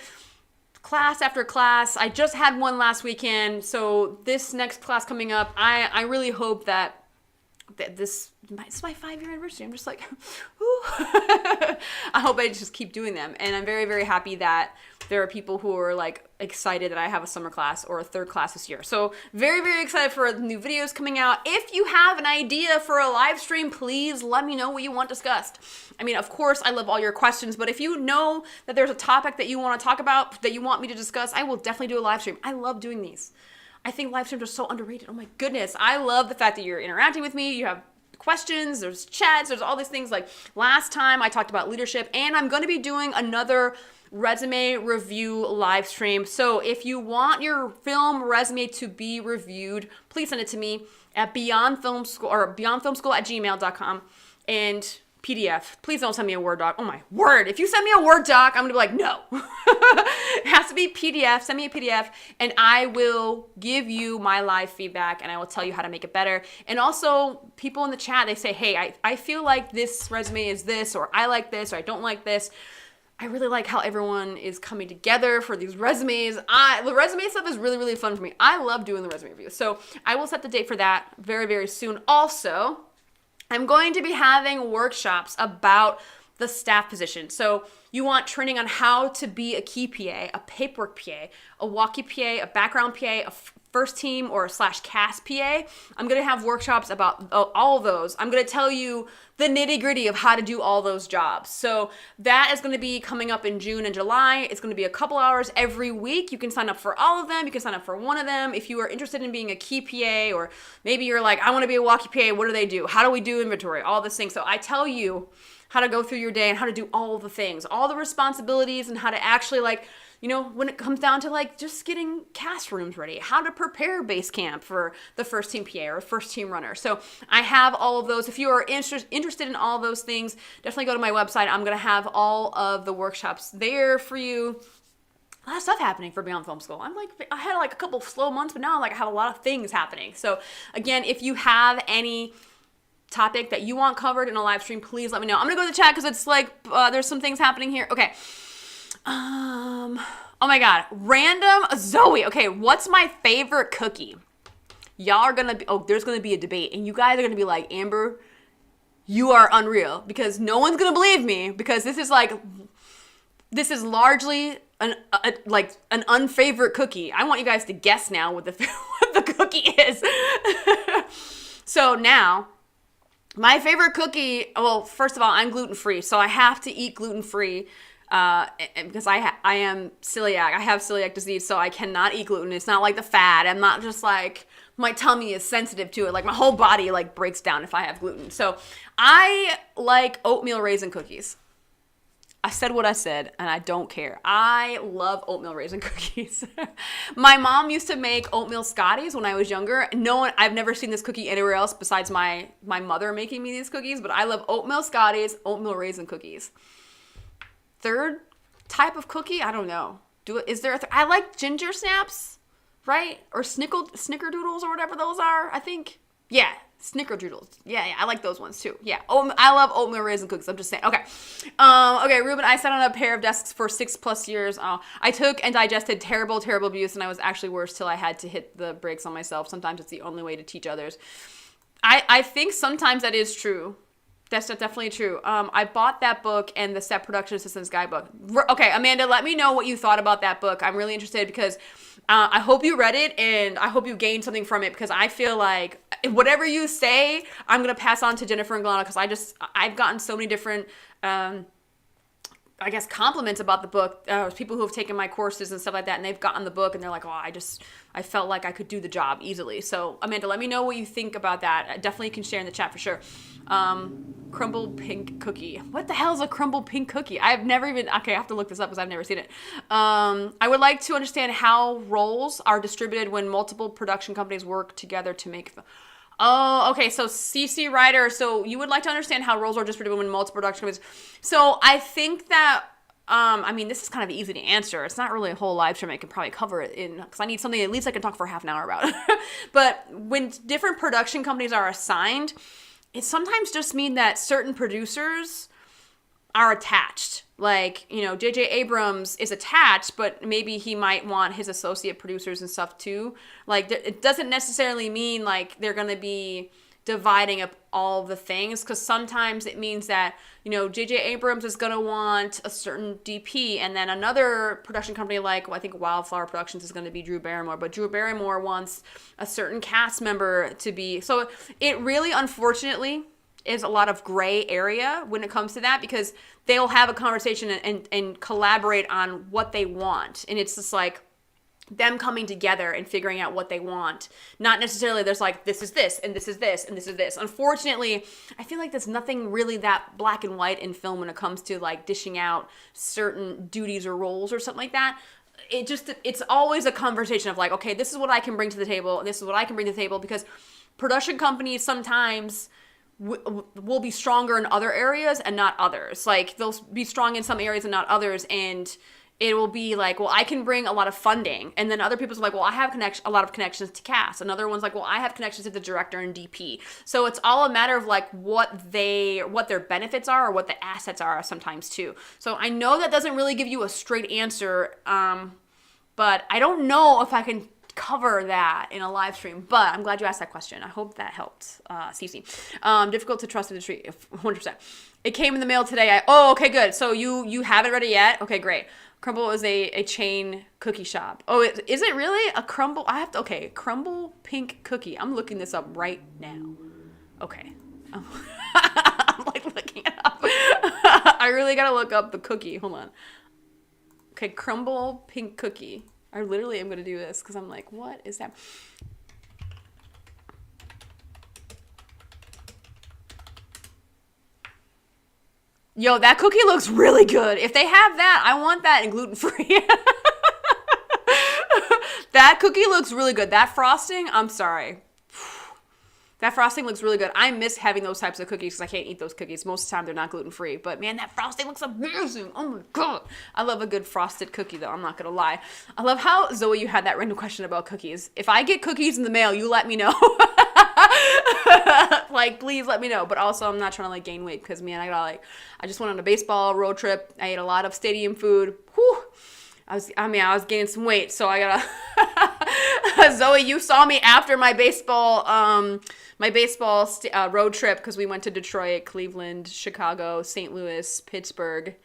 Class after class. I just had one last weekend, so this next class coming up, I really hope that this is my 5-year anniversary. I'm just like, I hope I just keep doing them. And I'm very, very happy that there are people who are like excited that I have a summer class or a third class this year. So very, very excited for new videos coming out. If you have an idea for a live stream, please let me know what you want discussed. I mean, of course, I love all your questions, but if you know that there's a topic that you want to talk about, that you want me to discuss, I will definitely do a live stream. I love doing these. I think live streams are so underrated. Oh my goodness. I love the fact that you're interacting with me. You have questions, there's chats, there's all these things. Like last time I talked about leadership, and I'm going to be doing another resume review live stream. So if you want your film resume to be reviewed, please send it to me at beyondfilmschool or beyondfilmschool@gmail.com and PDF. Please don't send me a Word doc. Oh my word. If you send me a Word doc, I'm going to be like, no. It has to be PDF. Send me a PDF and I will give you my live feedback and I will tell you how to make it better. And also people in the chat, they say, hey, I feel like this resume is this, or I like this, or I don't like this. I really like how everyone is coming together for these resumes. The resume stuff is really, really fun for me. I love doing the resume reviews. So I will set the date for that very, very soon. Also, I'm going to be having workshops about the staff position. So you want training on how to be a key PA, a paperwork PA, a walkie PA, a background PA, a first team or / cast PA. I'm going to have workshops about all of those. I'm going to tell you the nitty gritty of how to do all those jobs. So that is going to be coming up in June and July. It's going to be a couple hours every week. You can sign up for all of them. You can sign up for one of them. If you are interested in being a key PA, or maybe you're like, I want to be a walkie PA. What do they do? How do we do inventory? All this things. So I tell you how to go through your day and how to do all the things, all the responsibilities, and how to actually when it comes down to just getting cast rooms ready, how to prepare base camp for the first team PA or first team runner. So I have all of those. If you are interested in all those things, definitely go to my website. I'm going to have all of the workshops there for you. A lot of stuff happening for Beyond Film School. I had a couple of slow months, but now I have a lot of things happening. So again, if you have any topic that you want covered in a live stream, please let me know. I'm gonna go to the chat because it's there's some things happening here. Okay. Oh my God. Random Zoe. Okay, what's my favorite cookie? Y'all are gonna be, there's gonna be a debate, and you guys are gonna be like, Amber, you are unreal, because no one's gonna believe me, because this is largely an unfavorite cookie. I want you guys to guess now what the cookie is. So now, my favorite cookie, well, first of all, I'm gluten-free, so I have to eat gluten-free because I am celiac. I have celiac disease, so I cannot eat gluten. It's not like the fat. I'm not just my tummy is sensitive to it. My whole body breaks down if I have gluten. So I like oatmeal raisin cookies. I said what I said, and I don't care. I love oatmeal raisin cookies. My mom used to make oatmeal Scotties when I was younger. I've never seen this cookie anywhere else besides my mother making me these cookies, but I love oatmeal Scotties, oatmeal raisin cookies. Third type of cookie, I don't know. I like ginger snaps, right? Or snickerdoodles or whatever those are, I think. Yeah. Snickerdoodles. Yeah, I like those ones too. Yeah. I love oatmeal raisin cookies. I'm just saying. Okay. Okay, Ruben, I sat on a pair of desks for 6+ years. I took and digested terrible, terrible abuse, and I was actually worse till I had to hit the brakes on myself. Sometimes it's the only way to teach others. I think sometimes that is true. That's definitely true. I bought that book and the Set Production Assistant's Guidebook. Okay, Amanda, let me know what you thought about that book. I'm really interested because I hope you read it and I hope you gained something from it, because I feel like whatever you say, I'm going to pass on to Jennifer and Galana, because I've gotten so many different compliments about the book. People who have taken my courses and stuff like that, and they've gotten the book and they're like, I felt like I could do the job easily. So Amanda, let me know what you think about that. Definitely can share in the chat for sure. Crumble pink cookie. What the hell is a crumble pink cookie? I've never even, okay, I have to look this up because I've never seen it. I would like to understand how roles are distributed when multiple production companies work together to make film. Oh, okay. So CC Ryder. So you would like to understand how roles are distributed when multiple production companies. So I think that, this is kind of easy to answer. It's not really a whole live stream. I can probably cover it because I need something at least I can talk for half an hour about. But when different production companies are assigned, it sometimes just means that certain producers are attached. J.J. Abrams is attached, but maybe he might want his associate producers and stuff too. It doesn't necessarily mean they're going to be dividing up all the things, because sometimes it means that, J.J. Abrams is going to want a certain DP, and then another production company like, I think Wildflower Productions is going to be Drew Barrymore, but Drew Barrymore wants a certain cast member to be. So it really, unfortunately, is a lot of gray area when it comes to that, because they'll have a conversation and collaborate on what they want. And it's just like them coming together and figuring out what they want. Not necessarily there's like, this is this, and this is this, and this is this. Unfortunately, I feel like there's nothing really that black and white in film when it comes to like dishing out certain duties or roles or something like that. It's always a conversation of like, okay, this is what I can bring to the table, and this is what I can bring to the table, because production companies sometimes will be stronger in other areas and not others. Like, they'll be strong in some areas and not others, and it will be like, well, I can bring a lot of funding, and then other people's like, well, I have a lot of connections to cast. Another one's like, well, I have connections to the director and DP. So it's all a matter of like what their benefits are or what the assets are sometimes too. So I know that doesn't really give you a straight answer, but I don't know if I can cover that in a live stream, but I'm glad you asked that question. I hope that helped, Cece. Difficult to trust in the tree, 100%. It came in the mail today. Okay, good. So you haven't read it yet? Okay, great. Crumble is a chain cookie shop. Oh, is it really? A Crumble? Crumble pink cookie. I'm looking this up right now. Okay. I'm like looking it up. I really gotta look up the cookie. Hold on. Okay, Crumble pink cookie. I literally am going to do this because I'm like, what is that? Yo, that cookie looks really good. If they have that, I want that and gluten-free. That cookie looks really good. That frosting, I'm sorry. That frosting looks really good. I miss having those types of cookies because I can't eat those cookies. Most of the time, they're not gluten-free. But, man, that frosting looks amazing. Oh, my God. I love a good frosted cookie, though. I'm not going to lie. I love how, Zoe, you had that random question about cookies. If I get cookies in the mail, you let me know. Like, please let me know. But also, I'm not trying to, like, gain weight because, man, I just went on a baseball road trip. I ate a lot of stadium food. Whew. I was gaining some weight, so I gotta. Zoe, you saw me after my baseball road trip because we went to Detroit, Cleveland, Chicago, St. Louis, Pittsburgh.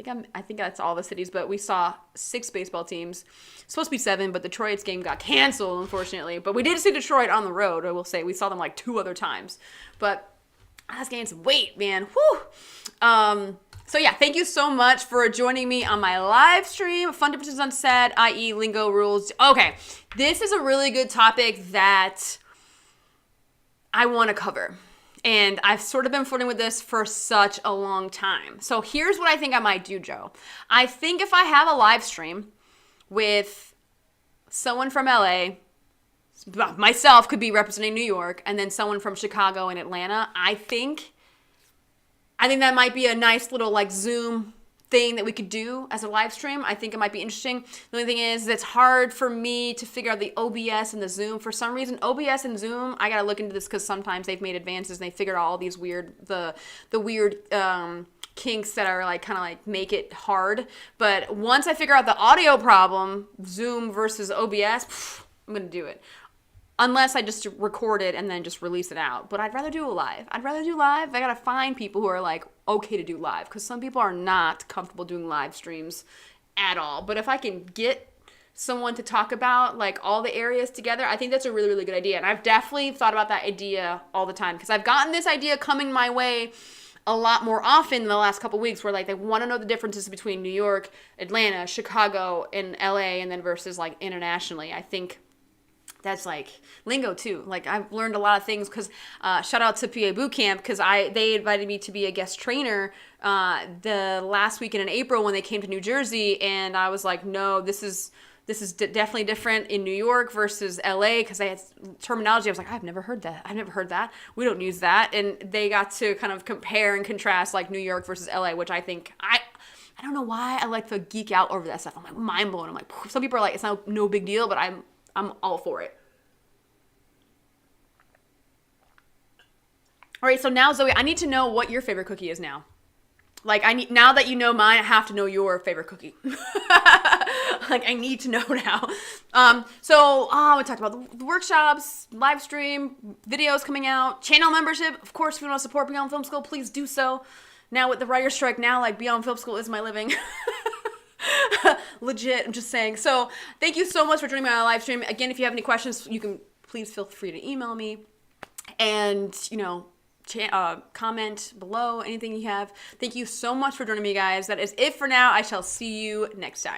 I think that's all the cities, but we saw 6 baseball teams. It's supposed to be 7, but Detroit's game got canceled, unfortunately. But we did see Detroit on the road, I will say. We saw them like 2 other times. But I was gaining some weight, man. Whew. So yeah, thank you so much for joining me on my live stream. Fun differences on set, i.e. lingo rules. Okay, this is a really good topic that I want to cover. And I've sort of been flirting with this for such a long time. So here's what I think I might do, Joe. I think if I have a live stream with someone from LA, myself could be representing New York, and then someone from Chicago and Atlanta, I think that might be a nice little like Zoom thing that we could do as a live stream. I think it might be interesting. The only thing is it's hard for me to figure out the OBS and the Zoom. For some reason, OBS and Zoom, I got to look into this because sometimes they've made advances and they figured out all these weird, the weird kinks that are like kind of like make it hard. But once I figure out the audio problem, Zoom versus OBS, I'm going to do it. Unless I just record it and then just release it out. But I'd rather do a live. I got to find people who are like okay to do live. Because some people are not comfortable doing live streams at all. But if I can get someone to talk about like all the areas together, I think that's a really, really good idea. And I've definitely thought about that idea all the time. Because I've gotten this idea coming my way a lot more often in the last couple weeks where like they want to know the differences between New York, Atlanta, Chicago, and LA, and then versus like internationally. I think that's like lingo too. Like I've learned a lot of things because shout out to PA Bootcamp because they invited me to be a guest trainer the last weekend in April when they came to New Jersey, and I was like, no, this is definitely different in New York versus LA because they had terminology. I was like, I've never heard that. We don't use that, and they got to kind of compare and contrast like New York versus LA, which I think I don't know why I like to geek out over that stuff. I'm like mind blown. I'm like, some people are like, it's no big deal, but I'm all for it. All right, so now, Zoe, I need to know what your favorite cookie is now. Like, now that you know mine, I have to know your favorite cookie. Like, I need to know now. We talked about the workshops, live stream, videos coming out, channel membership. Of course, if you want to support Beyond Film School, please do so. Now with the writer's strike, now like Beyond Film School is my living. Legit, I'm just saying. So thank you so much for joining me on our live stream. Again, if you have any questions, you can please feel free to email me. And, comment below anything you have. Thank you so much for joining me, guys. That is it for now. I shall see you next time.